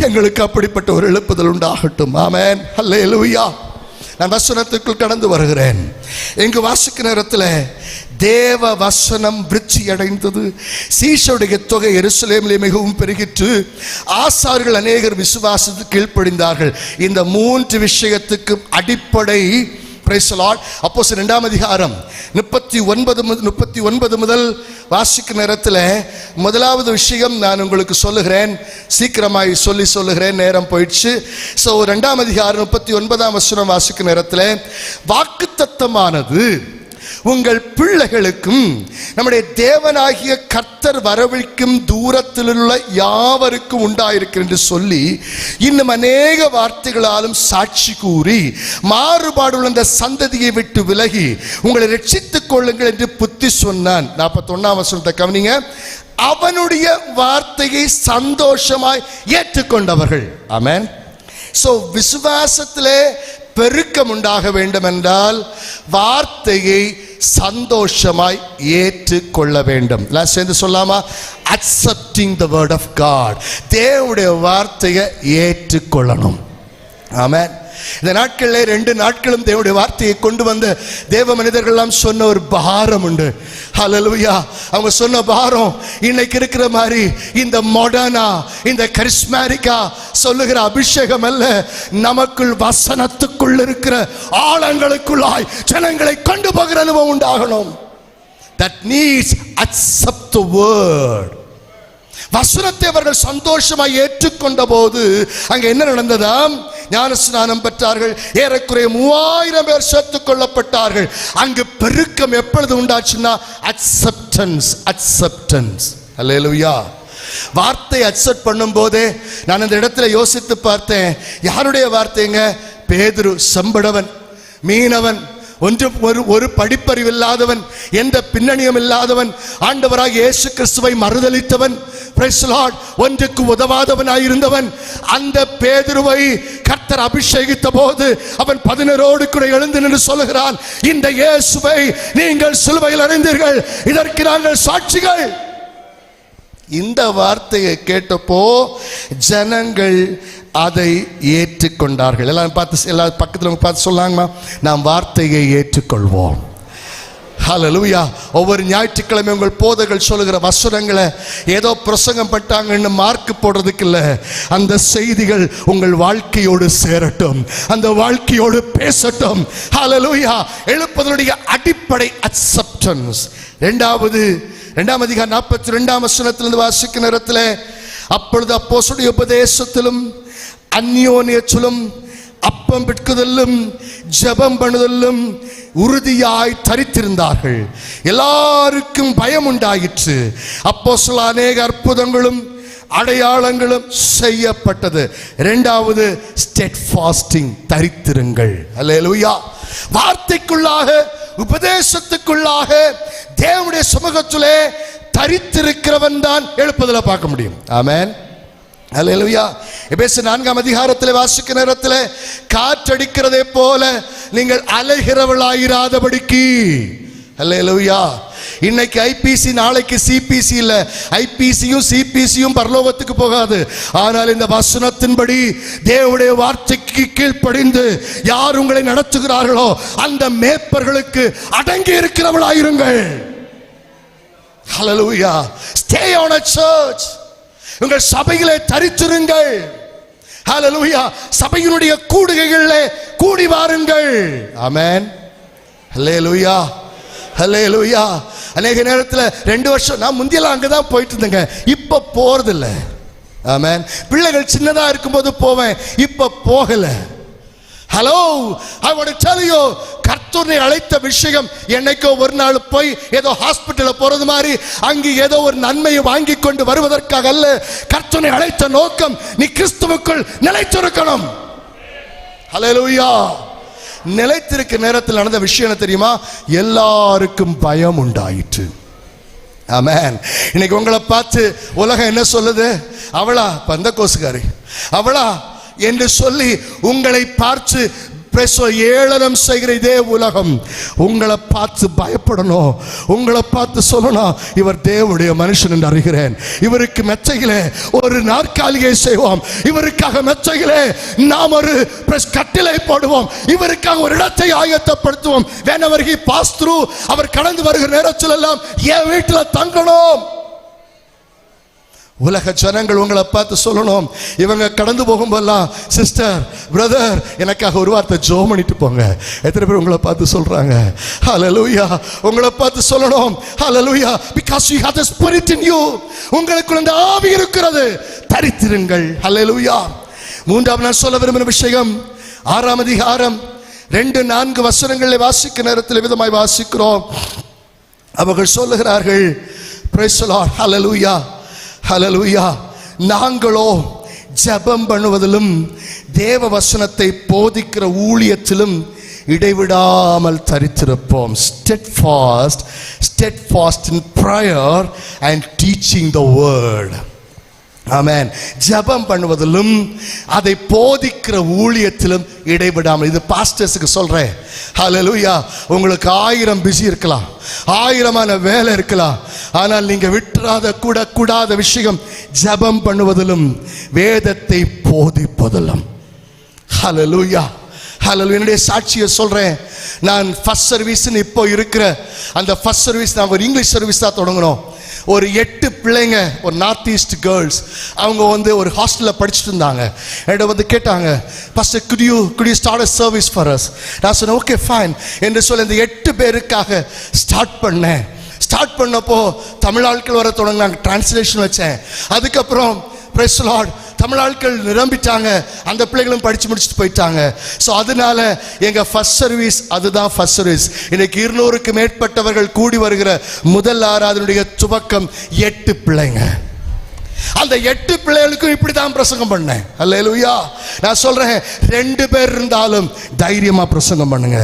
எங்களுக்கு அப்படிப்பட்ட ஒரு எழுப்புதல் உண்டாகட்டும். ஆமென். ஹல்லேலூயா. நான் வசனத்துக்குள் கடந்து வருகிறேன். எங்கு வாசிக்கிற நேரத்தில் தேவ வசனம் விருட்சி அடைந்தது. சீஷருடைய தொகை எருசலேமிலே மிகவும் பெருகிற்று. ஆசாரியர்கள் அநேகர் விசுவாசத்துக்கு கீழ்ப்படிந்தார்கள். இந்த 3 விஷயத்துக்கு அடிப்படை அப்போஸ்தலர் 2ஆம் அதிகாரம் 39 முதல் வாசிக்கும் நேரத்தில் முதலாவது விஷயம் நான் உங்களுக்கு சொல்லுகிறேன். சீக்கிரமாய் சொல்லுகிறேன், நேரம் போயிடுச்சு. 2ஆம் அதிகாரம் 39ஆம் வசனம் வாசிக்கும் நேரத்தில், வாக்குத்தத்தமானது உங்கள் பிள்ளைகளுக்கும் நம்முடைய தேவனாகிய கர்த்தர் வரவிருக்கும் தூரத்திலுள்ள யாவருக்கும் உண்டாயிருக்கிறது என்று சொல்லி இன்னும் அநேக வார்த்தைகளாலும் சாட்சி கூறி மாறுபாடுள்ள அந்த சந்ததியை விட்டு விலகி உங்களை ரட்சித்துக் கொள்ளுங்கள் என்று புத்தி சொன்னான். 41ஆம் வசனத்தை கவனிங்க. அவனுடைய வார்த்தையை சந்தோஷமாய் ஏற்றுக்கொண்டவர்கள். ஆமென். விசுவாசத்திலே பெருக்கம் உண்டாக வேண்டும் என்றால் வார்த்தையை சந்தோஷமாய் ஏற்றுக்கொள்ள வேண்டும். சேர்ந்து சொல்லாமா? accepting the word of God. தேவனுடைய வார்த்தையை ஏற்றுக்கொள்ளணும். ஆமென். இந்த நாட்களில் 2 நாட்களும் தேவனுடைய வார்த்தையை கொண்டு வந்த தேவ மனிதர்கள் எல்லாம் சொன்ன ஒரு பாரம் உண்டு. ஹல்லேலூயா. அவங்க சொன்ன பாரம் இன்னைக்கு இருக்கிற மாதிரி இந்த மாடர்னா, இந்த கரிஸ்மாட்டிக்கா சொல்லுகிற அபிஷேகம் அல்ல. நமக்குள் வசனத்துக்குள் இருக்கிற ஆழங்களுக்குள்ளாய் ஜனங்களை கொண்டு போகிற அனுபவம் உண்டாகணும். that needs accept the word. வசனத்தை அவர்கள் சந்தோஷமாய் ஏற்றுக்கொண்ட போது அங்க என்ன நடந்ததாம்? ஞான ஸ்நானம் பெற்றார்கள். ஏறக்குறைய 3000 பேர் சேர்த்துக் கொள்ளப்பட்டார்கள். அங்கு பெருக்கம் எப்பொழுது உண்டாச்சுன்னா அக்செப்டன்ஸ். அல்லேலூயா. வார்த்தை அக்செப்ட் பண்ணும் போதே நான் அந்த இடத்துல யோசித்து பார்த்தேன். யாருடைய வார்த்தைங்க? பேதுரு, செம்படவன், மீனவன், ஒரு படிப்பறிவில்லாதவன், எந்த பின்னணியும் இல்லாதவன், ஆண்டவராக இயேசு கிறிஸ்துவை மறுதலித்தவன், ஒன்றுக்கு உதவாதவனாயிருந்தவன். அந்த பேதுருவை கர்த்தர் அபிஷேகித்த போது அவன் 11 கூட எழுந்து நின்று சொல்லுகிறான், இந்த இயேசுவை நீங்கள் சிலுவையில் அறைந்தீர்கள், இதற்கு நாங்கள் சாட்சிகள். இந்த வார்த்தையை கேட்டப்போ ஜனங்கள் அதை ஏற்றுக்கொண்டார்கள். எல்லாம் பார்த்து, எல்லா பக்கத்தில் பார்த்து சொல்லாங்கம்மா, நாம் வார்த்தையை ஏற்றுக்கொள்வோம். ஹல்லேலூயா. ஒவ்வொரு ஞாயிற்றுக்கிழமை உங்கள் போதகர்கள் சொல்லுகிற வசனங்களை ஏதோ பிரசங்கம் பட்டாங்கன்னு மார்க் போடுறதுக்கு இல்லை, அந்த செய்திகள் உங்கள் வாழ்க்கையோடு சேரட்டும், அந்த வாழ்க்கையோடு பேசட்டும். ஹல்லேலூயா. எழுப்புதலுடைய அடிப்படை அக்செப்டன்ஸ். இரண்டாம் அதிகாரம் 42ஆம் வசனத்திலிருந்து வாசிக்கும் நேரத்தில், அப்பொழுது அப்போஸ்தலருடைய உபதேசத்திலும் அந்யோன்யத்திலும் அப்பம் பிட்குதலும் ஜெபம் பண்ணுதலும் உறுதியாய் தரித்திருந்தார்கள். எல்லாருக்கும் பயம் உண்டாயிற்று. அப்போஸ்தலர் அநேக அற்புதங்களும் அடையாளங்களும் செய்யப்பட்டது. இரண்டாவது ஸ்டெட்ஃபாஸ்டிங், தரித்திருங்கள். அல்லேலூயா. வார்த்தைக்குள்ளாக, உபதேசத்துக்குள்ளாக தேவனுடைய சமூகத்திலே தரித்திருக்கிறவன் தான் எழுப்புதலை பார்க்க முடியும். ஆமென். அல்லேலூயா. எபேசியர் 4ஆம் அதிகாரத்தில் வாசிக்கும் நேரத்தில், காற்றடிக்கிறதை போல நீங்கள் அலைகிறவளாயிராதபடிக்கு. அல்லேலூயா. இன்னைக்கு ஐபிசி, நாளைக்கு சிபிசி இல்ல. ஐபிசியும் சிபிசியும் பரலோகத்துக்கு போகாது. ஆனால் இந்த வசனத்தின்படி தேவனுடைய வார்த்தைக்கு கீழ்ப்படிந்து யார் உங்களை நடத்துகிறார்களோ அந்த மேய்ப்பர்களுக்கு அடங்கி இருக்கிறவளாயிருங்கள். ஹல்லேலூயா. Stay on a church. உங்கள் சபையிலே தரித்திருங்கள். ஹல்லேலூயா. சபையினுடைய கூடுகைகளிலே கூடி வாருங்கள். ஆமென். ஹல்லேலூயா. ஹல்லேலூயா. அநேக நேரத்தில் 2 வருஷம் நான் முந்தியெல்லாம் அங்கதான் போயிட்டு இருந்தேங்க, இப்ப போறதில்ல. ஆமென். பிள்ளைகள் சின்னதா இருக்கும்போது போவேன், இப்ப போகல. Hello, I want to tell you, கர்த்தரை அழைத்த விஷயம் என்னைக்கோ ஒரு நாள் போய் ஏதோ ஹாஸ்பிட்டல்ல போறது மாதிரி அங்கே ஏதோ ஒரு நன்மையை வாங்கி கொண்டு வருவதற்காக அல்ல. கர்த்தரை அழைத்த நோக்கம், நீ கிறிஸ்துவுக்குள் நிலைத்திருக்கணும். ஹல்லேலூயா. நிலைத்திருக்க நேரத்தில் நடந்த விஷயம் என்ன தெரியுமா? எல்லாருக்கும் பயம் உண்டாயிற்று. ஆமென். இன்னைக்கு உங்களை பார்த்து உலகம் என்ன சொல்லுது? அவளா பந்தக்கோசுகாரி, அவளா என்று சொல்லி உங்களை பார்த்து ஏளனம் செய்கிற இதே உலகம் உங்களை பார்த்து பயப்படணும். உங்களை பார்த்து சொல்லணும், இவர் தேவனுடைய மனுஷன் என்று அறிகிறேன். இவருக்கு மெச்சையிலே ஒரு நாற்காலியை செய்வோம், இவருக்காக மெச்சையிலே நாம் ஒரு கட்டிலை போடுவோம், இவருக்காக ஒரு இடத்தை ஆயத்தப்படுத்துவோம். whenever he pass through, அவர் கடந்து வருகிற நேரத்தில் எல்லாம் என் வீட்டில் தங்கணும். உலக ஜனங்கள் உங்களை பார்த்து சொல்லணும், இவங்க கடந்து போகும்போதெல்லாம், சிஸ்டர், பிரதர், எனக்காக ஒரு வார்த்தை ஜெபம் பண்ணிட்டு போங்க. எத்தனை பேர் உங்களை பார்த்து சொல்றாங்க? ஹல்லேலூயா. உங்களை பார்த்து சொல்லணும், ஹல்லேலூயா, because you have the spirit in you. உங்களுக்குள்ள அந்த ஆவி இருக்கிறது. தரித்திருங்கள். ஹல்லேலூயா. மூன்றாவது நான் சொல்ல விரும்பின விஷயம், 6ஆம் அதிகாரம் 2-4 வசனங்களை வாசிக்க நேரத்தில் விதமாய் வாசிக்கிறோம். அவர்கள் சொல்லுகிறார்கள், praise the Lord, hallelujah, hallelujah, நாங்களோ ஜெபம் பண்ணுவதிலும் தேவ வசனத்தை போதிக்கிற ஊழியத்திலும் இடைவிடாமல் தரித்திருப்போம். steadfast in prayer and teaching the word. ஆமென். ஜெபம் பண்ணுவதிலும் அதை போதிக்கிற ஊழியத்திலும் இடைவிடாமல். இது பாஸ்டர்ஸ்க்கு சொல்றேன். ஹல்லேலூயா. உங்களுக்கு 1000 பிஸி இருக்கலாம், 1000 வேலை இருக்கலாம், ஆனால் நீங்க விட்டுறாத கூடாத விஷயம் ஜெபம் பண்ணுவதிலும் வேதத்தை போதிப்பதிலும். ஹல்லேலூயா. ஹல்லேலூயா. என்னுடைய சாட்சியை சொல்றேன். நான் ஃபர்ஸ்ட் சர்வீஸ் இப்போ இருக்கிற அந்த ஃபர்ஸ்ட் சர்வீஸ் நான் ஒரு இங்கிலீஷ் சர்வீஸ் தான் தொடங்கணும். ஒரு 8 பிள்ளைங்க, ஒரு நார்த் ஈஸ்ட் கேர்ள்ஸ், அவங்க ஒரு ஹாஸ்டலில் படிச்சுட்டு இருந்தாங்க. என்கிட்ட கேட்டாங்க, pastor could you start a service for us? நான் சொன்னேன், ஓகே ஃபைன் என்று சொல்லி இந்த 8 பேருக்காக ஸ்டார்ட் பண்ணேன். ஸ்டார்ட் பண்ணப்போ தமிழ் ஆட்கள் வர தொடங்கினாங்க, டிரான்ஸ்லேஷன் வச்சேன். அதுக்கப்புறம் praise the Lord, தமிழ் ஆட்கள் நிரம்பிட்டாங்க, அந்த பிள்ளைகளும் படிச்சு முடிச்சுட்டு போயிட்டாங்க. ஸோ அதனால எங்க ஃபர்ஸ்ட் சர்வீஸ் அதுதான் ஃபர்ஸ்ட் சர்வீஸ். இன்னைக்கு 200க்கு மேற்பட்டவர்கள் கூடி வருகிற முதல் ஆராதனுடைய துவக்கம் 8 பிள்ளைங்க. அந்த 8 பிள்ளைகளுக்கும் இப்படிதான் பிரசங்கம் பண்ணேன். அல்லேலூயா. நான் சொல்றேன், 2 பேர் இருந்தாலும் தைரியமா பிரசங்கம் பண்ணுங்க.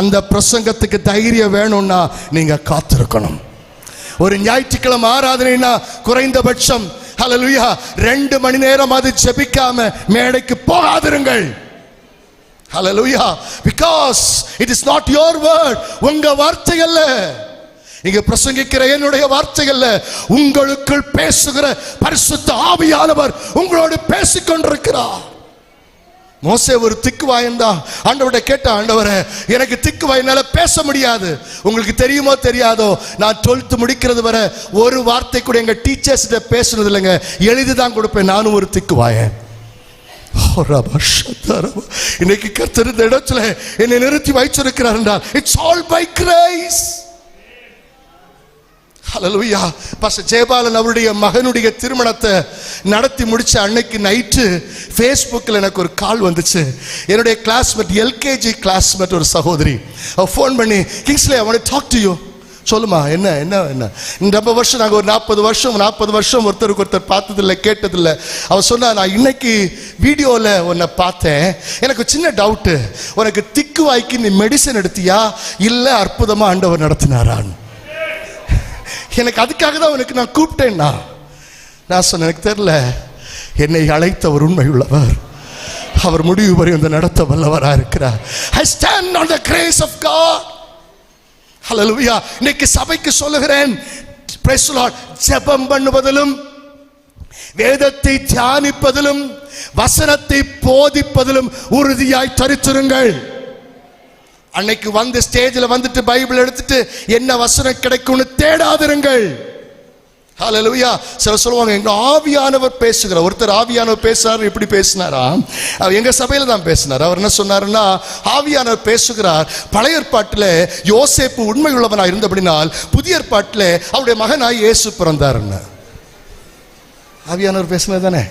அந்த பிரசங்கத்துக்கு தைரியம் வேணும்னா நீங்க காத்திருக்கணும். ஒரு ஞாயிற்றுக்கிழமை ஆராதனைனா குறைந்தபட்சம் ஹல்லேலூயா 2 மணி நேரம் அது ஜெபிக்காம மேடைக்கு போகாதிருங்கள். ஹல்லேலூயா. because it is not your word, உங்க வார்த்தை அல்ல. இங்க பிரசங்கிக்கிற என்னுடைய வார்த்தைகள்ல உங்களுக்குள் பேசுகிற பரிசுத்த ஆவியானவர் உங்களோடு பேசிக் கொண்டிருக்கிறார். மோசே ஒரு திக்குவாயன்தா. ஆண்டவரை கேட்ட, ஆண்டவரே எனக்கு திக்குவாயினால பேச முடியாது. உங்களுக்கு தெரியுமோ தெரியாதோ, நான் 12th முடிக்கிறது வரை ஒரு வார்த்தை கூட எங்க டீச்சர்ஸ் பேசுனது இல்லைங்க. எழுதிதான் கொடுப்பேன். நானும் ஒரு திக்குவாயன். இன்னைக்கு கர்த்தர் இந்த இடத்துல என்னை நிறுத்தி வைச்சிருக்கிறார் என்றால் it's all by grace. Hallelujah. Pastor Jayapalan அவருடைய மகனுடைய திருமணத்தை நடத்தி முடிச்ச அன்னைக்கு நைட்டு ஃபேஸ்புக்கில் எனக்கு ஒரு கால் வந்துச்சு. என்னுடைய கிளாஸ்மேட், எல்கேஜி கிளாஸ்மேட் ஒரு சகோதரி ஃபோன் பண்ணி, Kingsley I want to talk to you. சொல்லுமா, என்ன என்ன என்ன ரொம்ப வருஷம் நாங்கள் ஒரு 40 வருஷம் ஒருத்தருக்கு ஒருத்தர் பார்த்ததில்லை கேட்டதில்லை. அவன் சொன்னா, நான் இன்னைக்கு வீடியோவில் உன்னை பார்த்தேன், எனக்கு சின்ன டவுட்டு, உனக்கு திக்கு வாய்க்கு நீ மெடிசன் எடுத்தியா இல்லை அற்புதமாக ஆண்டவர் நடத்தினாரான்னு. எனக்கு அதுக்காக தான் உனக்கு நான் கூப்பிட்டேன்னா. நான் சொன்னேன், எனக்கு தெரியல, என்னை அழைத்தவர் உண்மை உள்ளவர், அவர் முடிவு வரை அந்த நடத்த வல்லவராக இருக்கிறார். I stand on the grace of God. ஹல்லேலூயா. இன்னைக்கு சபைக்கு சொல்லுகிறேன், praise the Lord, ஜெபம் பண்ணுவதிலும் வேதத்தை தியானிப்பதிலும் வசனத்தை போதிப்பதிலும் உறுதியாய் தரித்திருங்கள். அன்னைக்கு வந்து ஸ்டேஜில் வந்துட்டு பைபிள் எடுத்துட்டு என்ன வசனம் கிடைக்கும்னு தேடாதிருங்கள். ஹல்லேலூயா. சிலர் சொல்லுவாங்க, எங்க ஆவியானவர் பேசுகிறார். ஒருத்தர் ஆவியானவர் பேசுறாரு, எப்படி பேசினாரா, எங்க சபையில தான் பேசினார். அவர் என்ன சொன்னாருன்னா, ஆவியானவர் பேசுகிறார். பழைய ஏற்பாட்டில் யோசேப்பு உண்மை உள்ளவனாக இருந்தபடினால் புதிய ஏற்பாட்டில் அவருடைய மகனாய் இயேசு பிறந்தாருன்னு. ஆவியானவர் பேசினது தானே.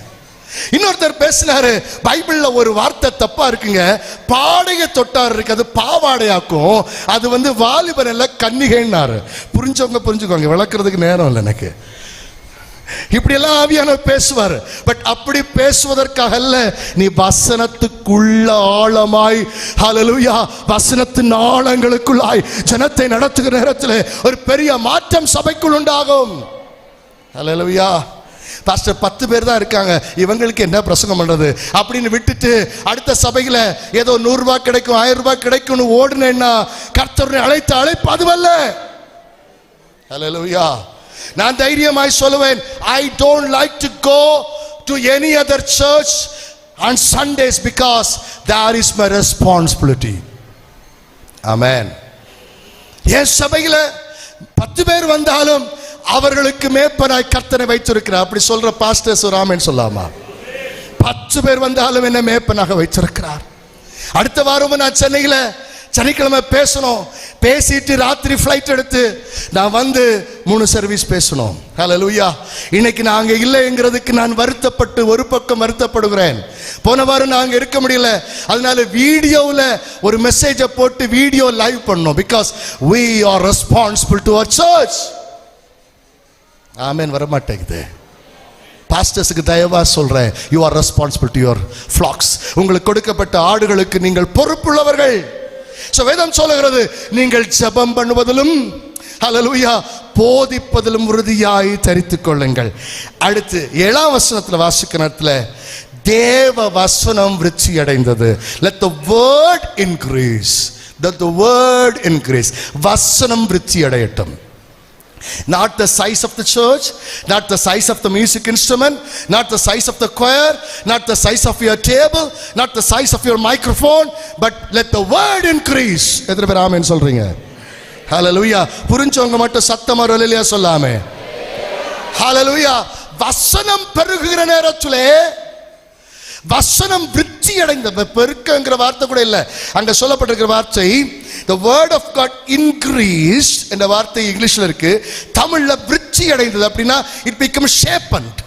இன்னொருத்தர் பேசினாரு, பைபிள்ல ஒரு வார்த்தை தப்பா இருக்குங்க, பாடைய தொட்டார் இருக்கு, அது பாவாடையாக்கும், அது வந்து வாலிபன் இல்ல கன்னிகைன்னாரு. புரிஞ்சவங்க புரிஞ்சுக்கோங்க, விளக்குறதுக்கு நேரம் இல்லை எனக்கு. இப்படி எல்லாம் ஆவியானவர் பேசுவார். பட் அப்படி பேசுவதற்காக அல்ல, நீ வசனத்துக்குள்ள ஆழமாய், ஹல்லேலூயா, வசனத்தின் ஆழங்களுக்குள்ளாய் ஜனத்தை நடத்துகிற நேரத்தில் ஒரு பெரிய மாற்றம் சபைக்குள் உண்டாகும். ஹல்லேலூயா. பாஸ்டர் 10 பேர் தான் இருக்காங்க, இவங்களுக்கு என்ன பிரசங்கம் பண்றது அப்படின்னு விட்டுட்டு அடுத்த சபையில ஏதோ 100 ரூபாய் கிடைக்கும் 1000 ரூபாய் கிடைக்கும்னு ஓடுனேன்னா கர்த்தரை அழைத்த அழைப்பு அதுவல்ல. ஹல்லேலூயா. நான் தைரியமாய் சொல்லுவேன், I don't like to go to any other church on Sundays because that is my responsibility. Amen. என் சபையில 10 பேர் வந்தாலும் அவர்களுக்கு மேய்ப்பனாய் கர்த்தரை வைத்திருக்கிறார். அப்படி சொல்ற பாஸ்டர்ஸ் ஒரு ஆமென் சொல்லாமா? 10 பேர் வந்தாலும் என்ன மேய்ப்பனாக வைத்திருக்கிறார். அடுத்த வாரம் நான் சென்னையில சனிக்கிழமை பேசணும். பேசிட்டு ராத்திரி ஃப்ளைட் எடுத்து நான் வந்து 3 சர்வீஸ் பேசணும். ஹல்லேலூயா. இன்னைக்கு நாங்க இல்லைங்கிறதுக்கு நான் வருத்தப்பட்டு ஒரு பக்கம் வருத்தப்படுகிறேன். போன வாரம் நாங்க இருக்க முடியல, அதனால வீடியோவில் ஒரு மெசேஜை போட்டு வீடியோ லைவ் பண்ணோம். Because we are responsible to our church. ஆமென். வரமாட்டேங்குது. பாஸ்டர்ஸுக்கு தயவா சொல்றேன், you are responsible to your flocks. உங்களுக்கு கொடுக்கப்பட்ட ஆடுகளுக்கு நீங்கள் பொறுப்புள்ளவர்கள். சோ வேதம் சொல்லுகிறது, நீங்கள் ஜெபம் பண்ணுவதிலும் ஹல்லேலூயா போதிப்பதிலும் உறுதியாய் தரித்துக் கொள்ளுங்கள். அடுத்து 7ஆம் வசனத்துல வாசிக்கிற நேரத்துல தேவ வசனம் விருத்தி அடைந்தது. let the word increase, let the word increase. வசனம் விருத்தி அடையட்டும். Not the size of the church, not the size of the music instrument, not the size of the choir, not the size of your table, not the size of your microphone, but let the word increase. எத்தனை பேர் ஆமென் சொல்றீங்க? ஹல்லேலூயா. புரிஞ்சவங்க மட்டும் சத்தமா ஹல்லேலூயா சொல்லாமே. ஹல்லேலூயா. வசனம் பெருகுகிற நேரத்திலே வசனம் விருத்தி அடைந்தது. பெருக்கங்கிற வார்த்தை கூட இல்லை, அங்க சொல்லப்பட்டிருக்கிற வார்த்தை the word of God increased என்ற வார்த்தை இங்கிலீஷ்ல இருக்கு, தமிழ்ல விருத்தி அடைந்தது. அப்படின்னா it became shapened,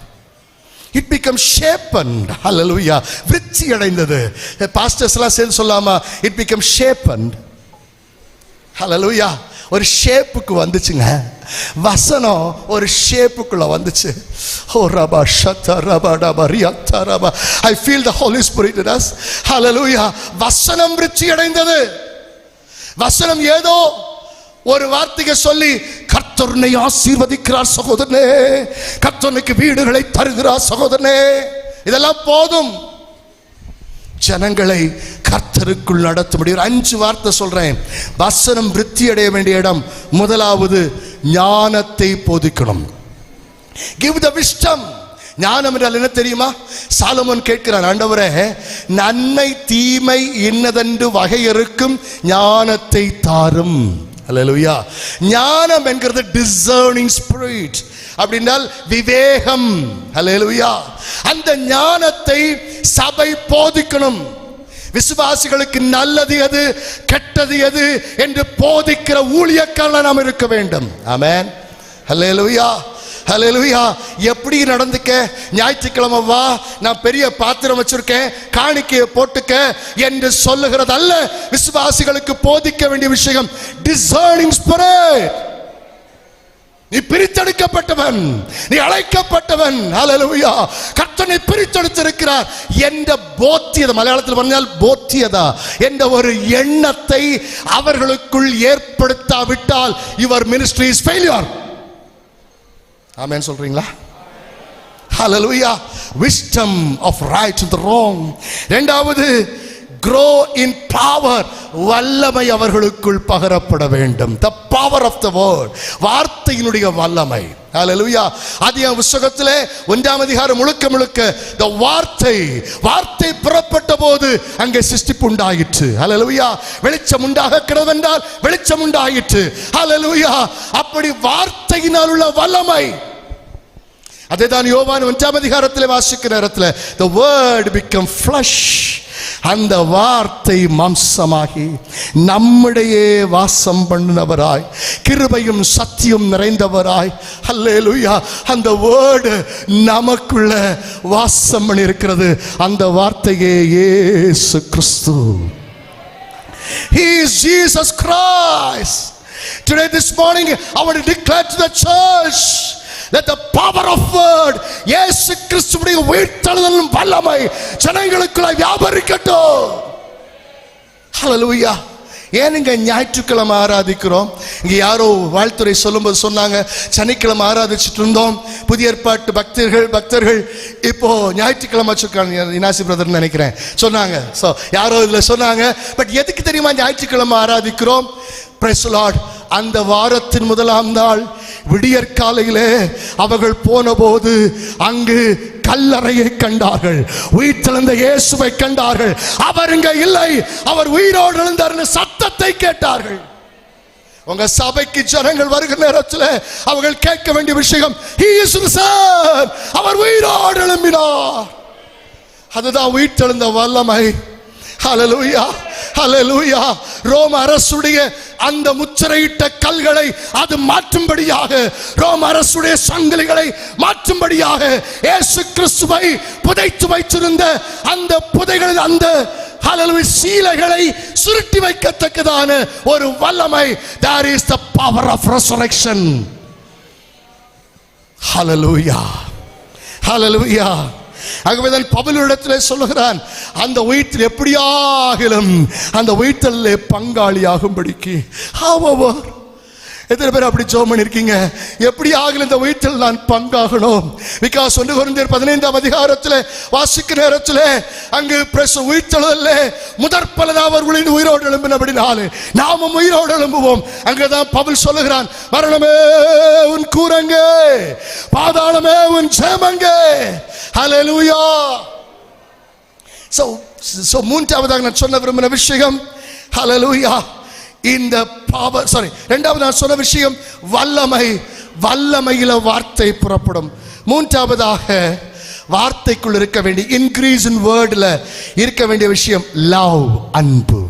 it became shapened. hallelujah. விருத்தி அடைந்தது. பாஸ்டர்ஸ் எல்லாம் சேர்ந்து சொல்லாமா, it became shapened. hallelujah. ஒரு ஷேப்புக்கு வந்துச்சுங்க, வசனம் ஒரு ஷேப்புக்குள்ள வந்துச்சு. ஓ ரபா ஷத்தா ரபா டபா ரியாத்தா ரபா. I feel the Holy Spirit in us. hallelujah. வசனம் விருத்தி அடைந்தது. வசனம் ஏதோ ஒரு வார்த்தையை சொல்லி கர்த்தரை ஆசீர்வதிக்கிறார் சகோதரனே, கர்த்தருக்கு வீடுகளை தருகிறார் சகோதரனே, இதெல்லாம் போதும். ஜனங்களை கர்த்தருக்குள் நடத்த முடியும். 5 வார்த்தை சொல்றேன். வசனம் விருத்தி அடைய வேண்டிய இடம். முதலாவது, ஞானத்தை போதிக்கணும். Give the wisdom. ஞானம் என்றால் என்ன தெரியுமா? சாலமோன் கேட்கிறான், ஆண்டவரே, நன்மை தீமை இன்னதென்று வகையறுக்கும் ஞானத்தை தாரும். அல்லேலூயா. ஞானம் என்கிறது டிசர்னிங் ஸ்பிரிட், அப்படின்னால் விவேகம். அல்லேலூயா. அந்த ஞானத்தை சபை போதிக்கணும். விசுவாசிகளுக்கு நல்லது எது கெட்டது எது என்று போதிக்கிற ஊழியக்காரர்களாக நாம் இருக்க வேண்டும். ஆமென். அல்லேலூயா. ஹல்லேலூயா. எப்படி நடந்துக்க? ஞாயிற்றுக்கிழமை வா, நான் பெரிய பாத்திரம் வச்சிருக்கேன், காணிக்கையை போட்டுக்க என்று சொல்லுகிறது அல்ல. விசுவாசிகளுக்கு போதிக்க வேண்டிய விஷயம் டிசர்னிங் ஸ்பிரிட். நீ பிரித்தெடுக்கப்பட்டவன், நீ அழைக்கப்பட்டவன். ஹல்லேலூயா. கர்த்தனை பிரித்தெடுத்திருக்கிறார் என்ற போத்தியத, மலையாளத்தில் പറഞ്ഞാல் போத்தியதா என்ற ஒரு எண்ணத்தை அவர்களுக்குள் ஏற்படுத்தாவிட்டால் your ministry is failure. ஆமென் சொல்றீங்களா? ஹல்லேலூயா. wisdom of right and the wrong. இரண்டாவது, grow in power. வல்லமை அவர்களுக்குள் பகரப்பட வேண்டும். the power of the word. வார்த்தையினுடைய வல்லமை. ஹல்லேலூயா. ஆதியாகம புத்தகத்திலே 1ஆம் அதிகாரம் முழுக்க the வார்த்தை புறப்பட்ட போது அங்கே சிருஷ்டிப்பு உண்டாயிற்று. ஹல்லேலூயா. வெளிச்சம் உண்டாக கிடவென்றால் வெளிச்சம் உண்டாயிற்று. ஹல்லேலூயா. அப்படி வார்த்தையினால் உள்ள வல்லமை. அதேதான் யோவான் 1ஆம் அதிகாரத்திலே வாசிக்கிற நேரத்தில் the word become flesh. அந்த வார்த்தை மாம்சமாகி நம்முடைய வாசம் பண்ணினவராய், கிருபையும் சத்தியம் நிறைந்தவராய். ஹல்லேலூயா. அந்த வேர்டு நமக்குள்ள வாசம் பண்ணி இருக்கிறது. அந்த வார்த்தையே இயேசு கிறிஸ்து. He is Jesus Christ. Today, this morning, I want to declare to the church that the power of word, இயேசு கிறிஸ்துவுடைய உயிர்த்தெழுதலின் வல்லமை ஜனங்களுக்குள்ள வியாபரிக்கட்டும். ஹல்லேலூயா. ஏனுங்க ஞாயிற்றுக்கிழமை ஆராதிக்கிறோம்? இங்க யாரோ வாழ்த்துறை சொல்லும்போது சொன்னாங்க, சனிக்கிழமை ஆராதிச்சுட்டு இருந்தோம். புதிய ஏற்பாட்டு பக்தர்கள் இப்போ ஞாயிற்றுக்கிழமை வச்சிருக்காங்க. இனாசி பிரதர் நினைக்கிறேன் சொன்னாங்க. யாரோ இதுல சொன்னாங்க. பட் எதுக்கு தெரியுமா ஞாயிற்றுக்கிழமை ஆராதிக்கிறோம்? Praise the Lord. அந்த வாரத்தின் முதலாம் நாள் விடியற்காலையிலே அவர்கள் போன போது அங்கு கல்லறையை கண்டார்கள், உயிர்த்தெழுந்த இயேசுவை கண்டார்கள். அவர் இங்க இல்லை, அவர் உயிரோடு எழுந்தார் சத்தத்தை கேட்டார்கள். உங்க சபைக்கு ஜனங்கள் வருகிற நேரத்தில் அவர்கள் கேட்க வேண்டிய விஷயம், He is risen. அவர் உயிரோடு எழும்பினார். அதுதான் உயிர்த்தெழுந்த வல்லமை. ஹல்லேலூயா. ஹல்லேலூயா. ரோம அரசுடைய அந்த முத்திரையிட்ட கல்களை அது மாற்றும்படியாக, ரோம அரசுடைய சங்கிலிகளை மாற்றும்படியாக இயேசு கிறிஸ்துவை புதைத்து வைத்திருந்த அந்த புதைகளில் அந்த ஹல்லேலூயா சீலைகளை சுருட்டி வைக்கத்தக்கதான ஒரு வல்லமை. There is the power of resurrection. ஹல்லேலூயா. ஹல்லேலூயா. ஆகவேதான் பவுலிடத்தில் சொல்லுகிறான், அந்த உயிர்த்தல் எப்படியாகிலும் அந்த உயிர்த்தல்ல பங்காளியாகும்படிக்கு. however, எத்தனை பேர் அப்படி ஜெபம் பண்ணிருக்கீங்க? எப்படி ஆகல இந்த உயிர்த்தல் நான் பங்காகணும்? பிகாஸ் 1 கொரிந்தியர் 15ஆம் அதிகாரத்தில் வாசிக்கிற நேரத்தில் அங்கு உயிர்த்தெழுதல்ல முதற்பலன் அவர்களின் உயிரோடு எழும்பினபடினாலே நாமும் உயிரோடு எழும்புவோம். அங்கதான் பவுல் சொல்லுகிறான், மரணமே உன் கூரங்கே, பாதாளமே உன் ஜெயமங்கே. ஹல்லேலூயா. சோ மூன்றாவதாக நான் சொல்ல விரும்பின விஷயம், ஹல்லேலூயா, இந்த பவர், இரண்டாவது நான் சொன்ன விஷயம் வல்லமையில வார்த்தை புறப்படும். மூன்றாவதாக வார்த்தைக்குள் இருக்க வேண்டிய இன்க்ரீஸ் இன் வேர்ட்ல இருக்க வேண்டிய விஷயம் லவ், அன்பு.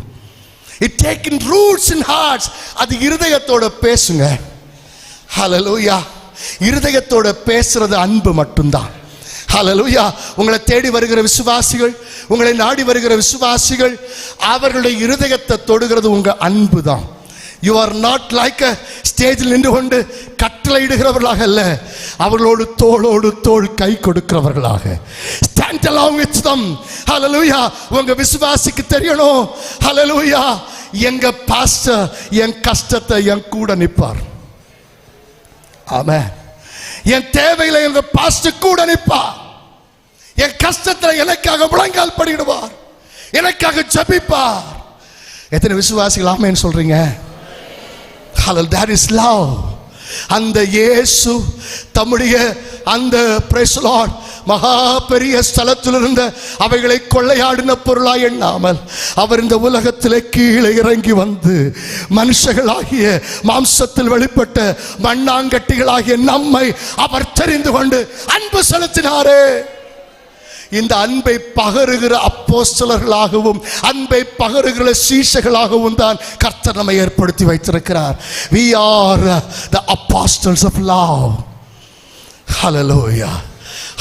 It taken roots in hearts. அது இருதயத்தோட பேசுங்க. ஹல்லேலூயா. இருதயத்தோட பேசுறது அன்பு மட்டும்தான். ஹல்லேலூயா. உங்களை தேடி வருகிற விசுவாசிகள், உங்களை நாடி வருகிற விசுவாசிகள், அவர்களுடைய இருதயத்தை தொடுகிறது உங்க அன்பு தான். யூ ஆர் நாட் லைக் அ ஸ்டேஜில் நின்று கொண்டு கட்டளையிடுகிறவர்களாக அல்ல, அவர்களோடு தோளோடு தோள் கை கொடுக்கிறவர்களாக. Stand along with them. ஹல்லேலூயா. உங்க விசுவாசிக்கு தெரியணும், ஹல்லேலூயா, எங்க பாஸ்டர் என் கஷ்டத்தை என் கூட நிற்பார். ஆமென். என் தேவையில எங்க பாஸ்டர் கூட நிற்பா. என் கஷ்டத்துல எனக்காக முழங்கால் படிடுவார். எனக்காக ஜெபிப்பார். எத்தனை விசுவாசிகள் ஆமென் சொல்றீங்க? Hallelujah, that is love. அந்த இயேசு தம்முடைய அந்த praise the Lord மகா பெரிய ஸ்தலத்தில் இருந்த அவைகளை கொள்ளையாடின பொருளாய் எண்ணாமல் அவர் இந்த உலகத்திலே கீழே இறங்கி வந்து மனுஷர்களாகிய மாம்சத்தில் வெளிப்பட்ட மண்ணாங்கட்டிகளாகிய நம்மை அவர் தெரிந்து கொண்டு அன்பு செலுத்தினாரே. இந்த அன்பை பகருகிற அப்போஸ்தலர்களாகவும் அன்பை பகருகிற சீஷர்களாகவும் தான் கர்த்தர் நம்மை ஏற்படுத்தி வைத்திருக்கிறார். We are the apostles of love. Hallelujah,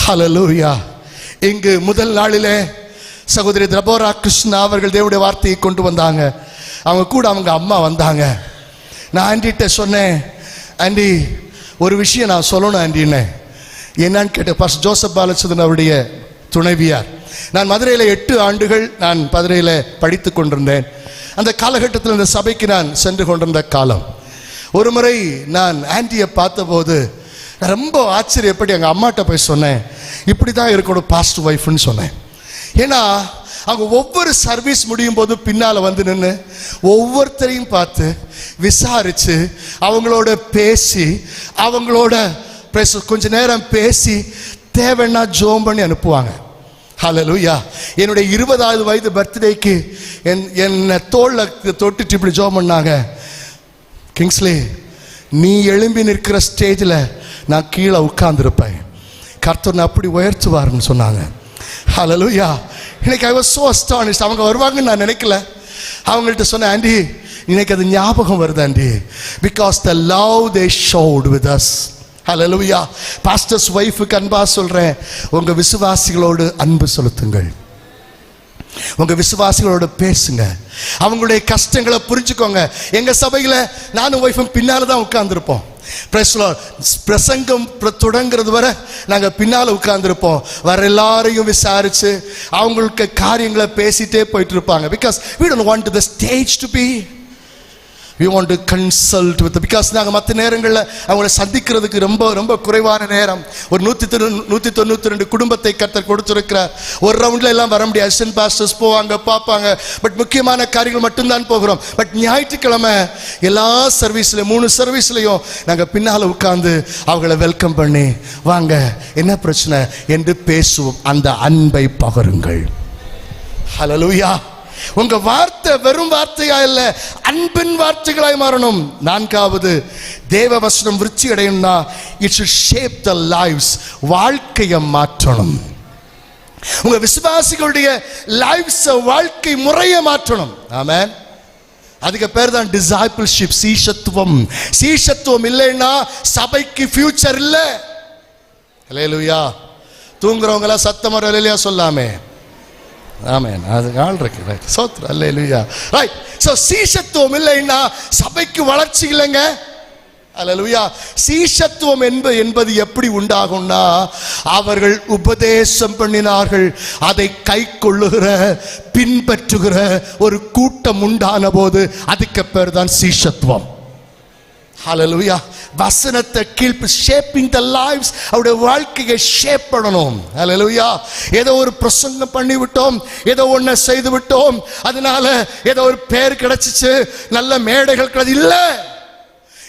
hallelujah. இங்கு முதல் நாளிலே சகோதரி தபோரா கிருஷ்ணா அவர்கள் தேவனுடைய வார்த்தையை கொண்டு வந்தாங்க. அவங்க கூட அவங்க அம்மா வந்தாங்க. நான் ஆண்டிகிட்ட சொன்னேன், ஆண்டி ஒரு விஷயம் நான் சொல்லணும் ஆண்டின்னு. என்னன்னு கேட்டேன். பாஸ்டர் ஜோசப் பாலச்சந்திரன் அவருடைய துணைவியார். நான் மதுரையில் 8 ஆண்டுகள் நான் மதுரையில் படித்து கொண்டிருந்தேன். அந்த காலகட்டத்தில் இந்த சபைக்கு நான் சென்று கொண்டிருந்த காலம். ஒரு முறை நான் ஆண்டியை பார்த்தபோது நான் ரொம்ப ஆச்சரியப்பட்டு எங்கள் அம்மாட்ட போய் சொன்னேன், இப்படி தான் இருக்கணும் பாஸ்டர் ஒய்ஃப்னு சொன்னேன். ஏன்னா அவங்க ஒவ்வொரு சர்வீஸ் முடியும் போது பின்னால் வந்து நின்று ஒவ்வொருத்தரையும் பார்த்து விசாரித்து அவங்களோட பேசி அவங்களோட கொஞ்ச நேரம் பேசி தேவைன்னா ஜோம் பண்ணி அனுப்புவாங்க. ஹல்லேலூயா. என்னுடைய 20வது வயது பர்த்டேக்கு என்னை தோளில் தொட்டுட்டு இப்படி ஜோம் பண்ணாங்க, கிங்ஸ்லி நீ எழும்பி நிற்கிற ஸ்டேஜில் நான் கீழே உட்கார்ந்துருப்பேன், கர்த்தர் அப்படி உயர்த்துவார்னு சொன்னாங்க. ஹல்லேலூயா. இன்னைக்கு I was so astonished. அவங்க வருவாங்கன்னு நான் நினைக்கல. அவங்கள்ட்ட சொன்னேன், ஆண்டி இன்னைக்கு அது ஞாபகம் வருது aunty, because the love they showed with us. ஹல்லேலூயா. பாஸ்டர்ஸ் வைஃபுக்கு அன்பா சொல்றேன், உங்க விசுவாசிகளோடு அன்பு செலுத்துங்கள், உங்க விசுவாசிகளோடு பேசுங்க, அவங்களுடைய கஷ்டங்களை புரிஞ்சுக்கோங்க. எங்க சபையில நானும் வைஃபும் பின்னால தான் உட்கார்ந்துருப்போம். பிரசங்கம் தொடங்கிறது வரை நாங்கள் பின்னால் உட்கார்ந்துருப்போம். வர எல்லாரையும் விசாரிச்சு அவங்களுக்கு காரியங்களை பேசிட்டே போயிட்டு இருப்பாங்க. Because we don't want the stage to be, we want to consult with them. Because நாங்கள் மற்ற நேரங்களில் அவங்களை சந்திக்கிறதுக்கு ரொம்ப ரொம்ப குறைவான நேரம். ஒரு 192 குடும்பத்தை கர்த்தர் கொடுத்திருக்கிறார். ஒரு ரவுண்டில் எல்லாம் வர முடியாது. அசிஸ்டன்ட் பாஸ்டர்ஸ் போவாங்க, பார்ப்பாங்க, பட் முக்கியமான காரியங்கள் மட்டும்தான் போகிறோம். பட் ஞாயிற்றுக்கிழமை எல்லா சர்வீஸ்லையும் 3 சர்வீஸ்லையும் நாங்கள் பின்னால் உட்கார்ந்து அவங்கள வெல்கம் பண்ணி வாங்க என்ன பிரச்சனை என்று பேசுவோம். அந்த அன்பை பகருங்கள். ஹல்லேலூயா. உங்க வார்த்தை வெறும் வார்த்தையா இல்ல, அன்பின் வார்த்தைகளாய் மாறணும். 4வது, தேவ வசனம் விருத்தி அடையணும்னா it should shape the lives, வாழ்க்கையை மாற்றணும். உங்க விசுவாசிகளுடைய லைஃப்ஸ் வாழ்க்கை முறையை மாற்றணும். ஆமென். அதுக்கு பேர் தான் டிசைபிள்ஷிப், சீஷத்துவம். சீஷத்துவம் இல்லைன்னா சபைக்கு ஃபியூச்சர் இல்லை. ஹல்லேலூயா. தூங்குறவங்க எல்லாம் சத்தமா ஹல்லேலூயா சொல்லாமே. ஆமென். அது ஆள் இருக்கு. ரைட். சோத்ரம். ஹல்லேலூயா. ரைட். சோ சீஷத்துவம் இல்லைன்னா சபைக்கு வளர்ச்சி இல்லைங்க. ஹல்லேலூயா. சீஷத்துவம் என்பது எப்படி உண்டாகும்னா, அவர்கள் உபதேசம் பண்ணினார்கள், அதை கை கொள்ளுகிற பின்பற்றுகிற ஒரு கூட்டம் உண்டான போது அதுக்கு பேர் தான் சீஷத்துவம். ஹல்லேலூயா. வசனத்தை கீழ்ப்பு ஷேப்பிங் த லைவ்ஸ், அவருடைய வாழ்க்கையை ஷேப் பண்ணணும். ஹல்லேலூயா. ஏதோ ஒரு பிரசங்கம் பண்ணி விட்டோம், ஏதோ ஒன்றை செய்து விட்டோம், அதனால ஏதோ ஒரு பேர் கிடைச்சிச்சு, நல்ல மேடைகள் கிடைச்சி இல்ல.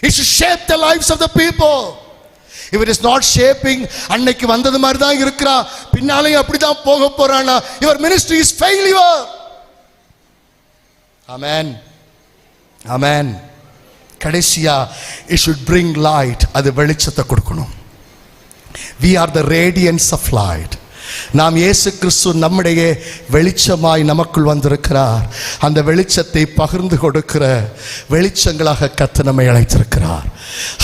It should shape the lives of the people. If it is not shaping, அன்னைக்கு வந்தது மாதிரி தான் இருக்கிறா, பின்னாலேயும் அப்படிதான் போக போறானா, your ministry is failure. Amen. Amen. கடைசியா it should bring light, அது வெளிச்சத்தை கொடுக்கணும். We are the radiance of light. நாம் இயேசு கிறிஸ்து நம்முடைய வெளிச்சமாய் நமக்குள் வந்திருக்கிறார். அந்த வெளிச்சத்தை பகிர்ந்து கொடுக்கிற வெளிச்சங்களாக கர்த்தர் நம்மை அழைத்திருக்கிறார்.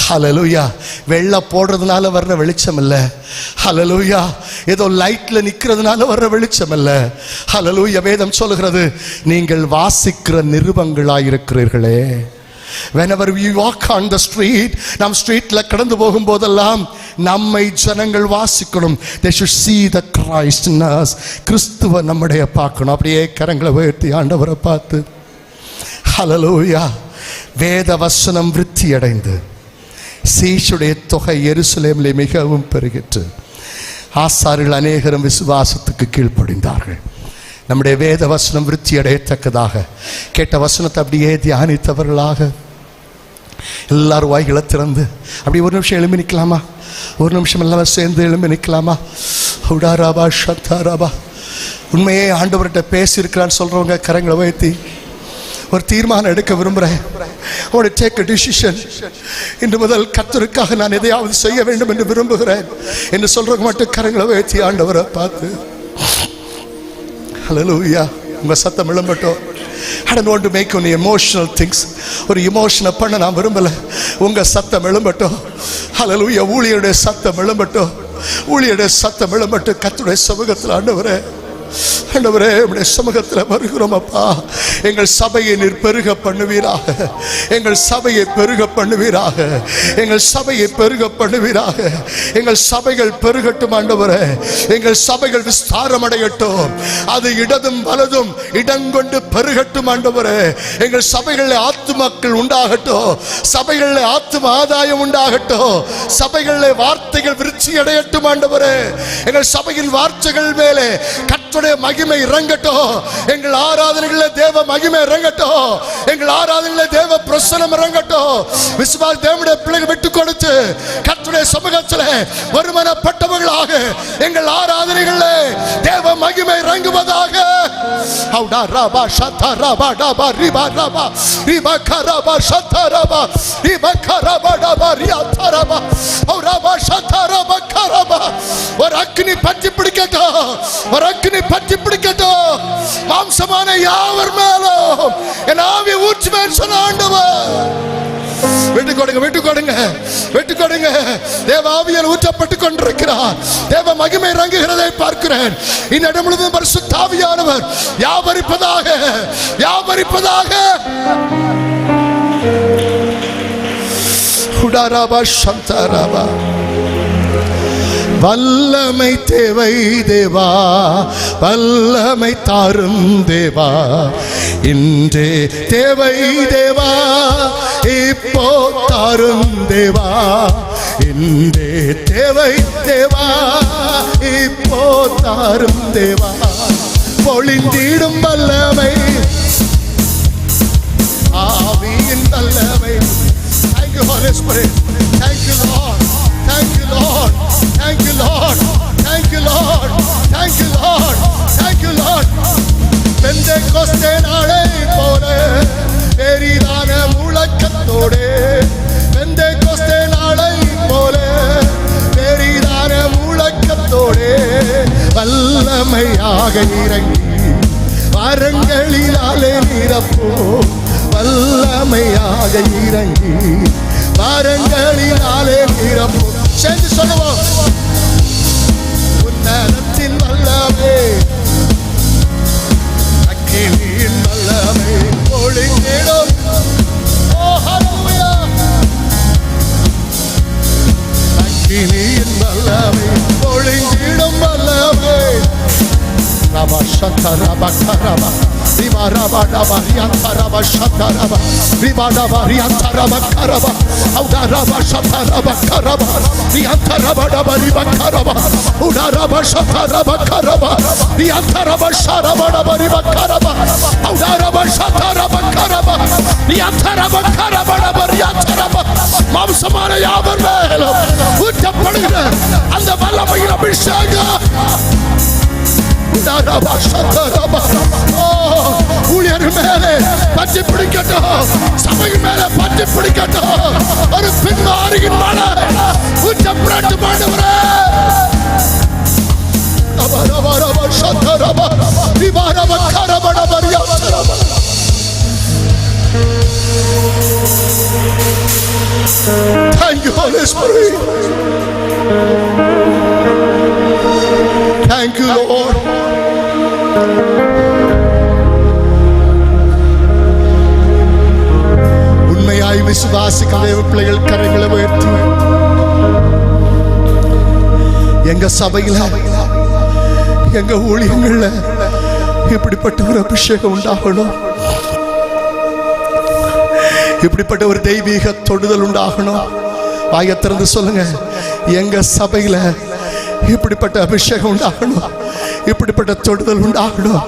ஹல்லேலூயா. வெள்ளை போடுறதுனால வர்ற வெளிச்சம் இல்லை. ஹல்லேலூயா. ஏதோ லைட்ல நிக்கிறதுனால வர்ற வெளிச்சம் இல்லை. ஹல்லேலூயா. வேதம் சொல்கிறது, நீங்கள் வாசிக்கிற நிருபங்களாய் இருக்கிறீர்களே. Whenever we walk on the street, நாம் ஸ்ட்ரீட்ல கடந்து போகும் போதெல்லாம் நம்மை ஜனங்கள் வாசிக்கணும். They should see the Christ in us. கிறிஸ்துவை நம்முடைய பார்க்கணும். அப்படியே கரங்களை உயர்த்தி ஆண்டவரை பார்த்து ஹல்லேலூயா. வேத வசனம் விருத்தி அடைந்து சீஷருடைய தொகை எருசலேமிலே மிகவும் பெருகிற்று. ஆசாரியர்கள் அநேகரும் விசுவாசத்துக்கு கீழ்ப்படிந்தார்கள். நம்முடைய வேத வசனம் விருத்தி அடையத்தக்கதாக கேட்ட வசனத்தை அப்படியே தியானித்தவர்களாக எல்லாரும் வாய்களை திறந்து அப்படி ஒரு நிமிஷம் எழும்பி நிற்கலாமா? ஒரு நிமிஷம் எல்லாம் சேர்ந்து எழும்பி நிற்கலாமா? உடாராபா ஷத்தாராபா. உண்மையே ஆண்டவர்கிட்ட பேசியிருக்கிறான்னு சொல்றவங்க கரங்களை உயர்த்தி ஒரு தீர்மானம் எடுக்க விரும்புகிறேன். Take a decision. இன்று முதல் கர்த்தருக்காக நான் எதையாவது செய்ய வேண்டும் என்று விரும்புகிறேன் என்று சொல்றவங்க மட்டும் கரங்களை உயர்த்தி ஆண்டவரை பார்த்து ஹல்லேலூயா. உங்க சத்தம் எழும்பட்டும். I don't want to make any emotional things. ஒரு இமோஷனை பண்ண நான் விரும்பல. உங்க சத்தம் எழும்பட்டும். ஹல்லேலூயா. ஊழியருடைய சத்தம் எழும்பட்டும். ஊழியருடைய சத்தம் எழும்பட்டும். கர்த்தருடைய சமூகத்தில் ஆண்டவரே, ஆண்டவரே உம்முடைய சமூகத்தில் வருகிறோம் அப்பா. எங்கள் சபையை நீர் பெருக பண்ணுவீராக. எங்கள் சபையை பெருக பண்ணுவீராக. எங்கள் சபையை பெருக பண்ணுவீராக. எங்கள் சபைகள் பெருகட்டும் ஆண்டவரே. எங்கள் சபைகள் விஸ்தாரம் அடையட்டும். அது இடதும் வலதும் இடங்கொண்டு பெருகட்டும் ஆண்டவரே. எங்கள் சபைகளில் ஆத்துமாக்கள் உண்டாகட்டும். சபைகளில் ஆத்தும ஆதாயம் உண்டாகட்டும். சபைகளில் வார்த்தைகள் விருட்சி அடையட்டும் ஆண்டவரே. எங்கள் சபையின் வார்த்தைகள் மேலே கர்த்தருடைய மகிமை இறங்கட்டும். எங்கள் ஆராதனைகளில் தேவ மகிமை இறங்கட்டும். எங்கள் ஆராதனைகளில் தேவ பிரசன்னம் இறங்கட்டும். விசுவாச தேவனுடைய பிள்ளைகள் விட்டு கொடுத்து கர்த்தருடைய சமூகத்தில் ஒருமனப்பட்டவர்களாக எங்கள் ஆராதனைகளில் தேவ மகிமை இறங்குவதாக. ஹவுடா ரபா ஷத்தா ரபா டபா ரிபா ரபா ரிபா கரபா ஷத்தா ரபா ரிபா கரபா டபா ரியாத்தா ரபா ஹவுரபா ஷத்தா ரபா கரபா. ஒரு அக்கினி பற்றி பிடிக்கட்டும். ஒரு அக்கினி பற்றி பிடிக்கட்டும். மாம்சமான யாவர் மேலும் என் ஆவி ஊற்றுவேன் சொன்ன ஆண்டவர். விட்டு கொடுங்க, விட்டு கொடுங்க, விட்டு கொடுங்க. தேவ ஆவியால் ஊற்றப்பட்டு கொண்டிருக்கிறார். தேவ மகிமை இறங்குகிறதை பார்க்கிறேன். இந்த இடம் முழுவதும் பரிசுத்த ஆவியானவர் வியாபரிப்பதாக, வியாபரிப்பதாக. உடாராபா சந்தாராபா. வல்லமை தேவை தேவா, வல்லமை தாரும் தேவா. இன்றே தேவை தேவா, இப்போ தாரும் தேவா. இன்றே தேவை தேவா, இப்போ தாரும் தேவா. பொழிந்திடும் வல்லமை, ஆவியின் வல்லமை. Thank you Holy Spirit. Thank you Lord. Thank you Lord. Thank you Lord. Thank you Lord. Thank you Lord. Thank you Lord. Pentecost நாளை போல பெரிதான முழக்கத்தோடு, பெந்தேகோஸ்தே நாளை போல பெரிதான முழக்கத்தோடு வல்லமையாக இறங்கி வரங்களினாலே நிரப்போ. வல்லமையாக இறங்கி வரங்களினாலே நிரப்போ. சேர்ந்து சொல்லுவோம். உன்னதத்தின் வல்லமே, அக்கினியின் வல்லமை பொழிந்திடும். ஓ ஹல்லேலூயா. அக்கினியின் வல்லமை பொழிந்திடும் வல்லமை. ரபா ஷத்தரபா கரபா ரிபா ரபா டபா ரியாந்தரபா ஷத்தரபா ரிபா டபா ரியாந்தரபா கரபா அவுடா ரபா ஷத்தரபா கரபா ரியாந்தரபா டபா ரிபா கரபா உடா ரபா ஷத்தரபா கரபா ரியாந்தரபா ஷரபா டபா ரிபா கரபா அவுடா ரபா ஷத்தரபா கரபா ரியாந்தரபா கரபா டபா ரியாந்தரபா. மாம்சமான யாவர் மேலும் ஊற்றப்படுகிற அந்த வல்லமையின் அபிஷேகம். ஊழியர் மேலே பற்றி பிடிக்கட்டும். சபை மேலே பற்றி பிடிக்கட்டும். ஒரு பின்மாரியின் மலை ஊற்றப்பட்டு மாண்டவரே. Thank you Holy Spirit. Thank you Lord. உண்மையாய் விசுவாசிக்கிற தேவ பிள்ளைகள் கரங்களை உயர்த்தி எங்க சபையில எங்க ஊழியங்கள்ல இப்படிப்பட்ட ஒரு அபிஷேகம் உண்டாகணும். இப்படிப்பட்ட ஒரு தெய்வீக தொடுதல் உண்டாகணும். வாயை திறந்து சொல்லுங்க. எங்க சபையில இப்படிப்பட்ட அபிஷேகம் உண்டாகணும், இப்படிப்பட்ட தொடுதல் உண்டாகணும்,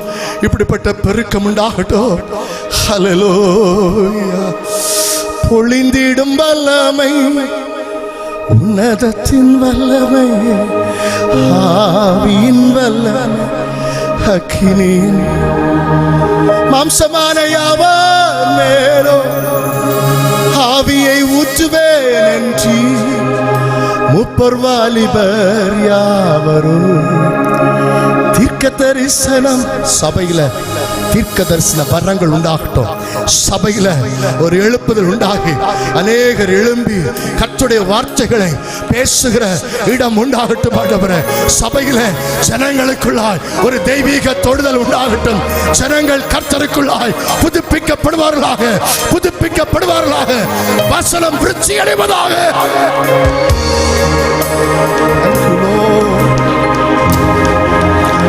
இப்படிப்பட்ட பெருக்கம் உண்டாகட்டும். ஹல்லேலூயா. பொழிந்திடும் வல்லமை, உன்னதத்தின் வல்லமை, ஆவியின் வல்லமை, அக்கினியின் மாம்சமான யாவர் மேலோ ஆவியை ஊற்றுவேன் என்று முப்பர் வாலிபர் யாவரும் தீர்க்க தரிசனம். சபையில தீர்க்க தரிசன வரங்கள் உண்டாகட்டும். சபையில ஒரு எழுப்புதல் உண்டாகி அநேகர் எழும்பி கர்த்தருடைய வார்த்தைகளை பேசுகிற இடம் உண்டாகட்டும். ஆண்டவரே, சபையில ஜனங்களுக்குள்ளாய் ஒரு தெய்வீக தொடுதல் உண்டாகட்டும். ஜனங்கள் கர்த்தருக்குள்ளாய் புதுப்பிக்கப்படுவார்களாக, புதுப்பிக்கப்படுவார்களாக. வசனம் விருத்தி அடைவதாக.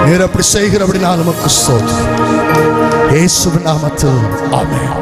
நீர் அப்படி செய்கிறபடி நான் உமக்கு ஸ்தோத்திரம். இயேசுவின் நாமத்தில் ஆமென்.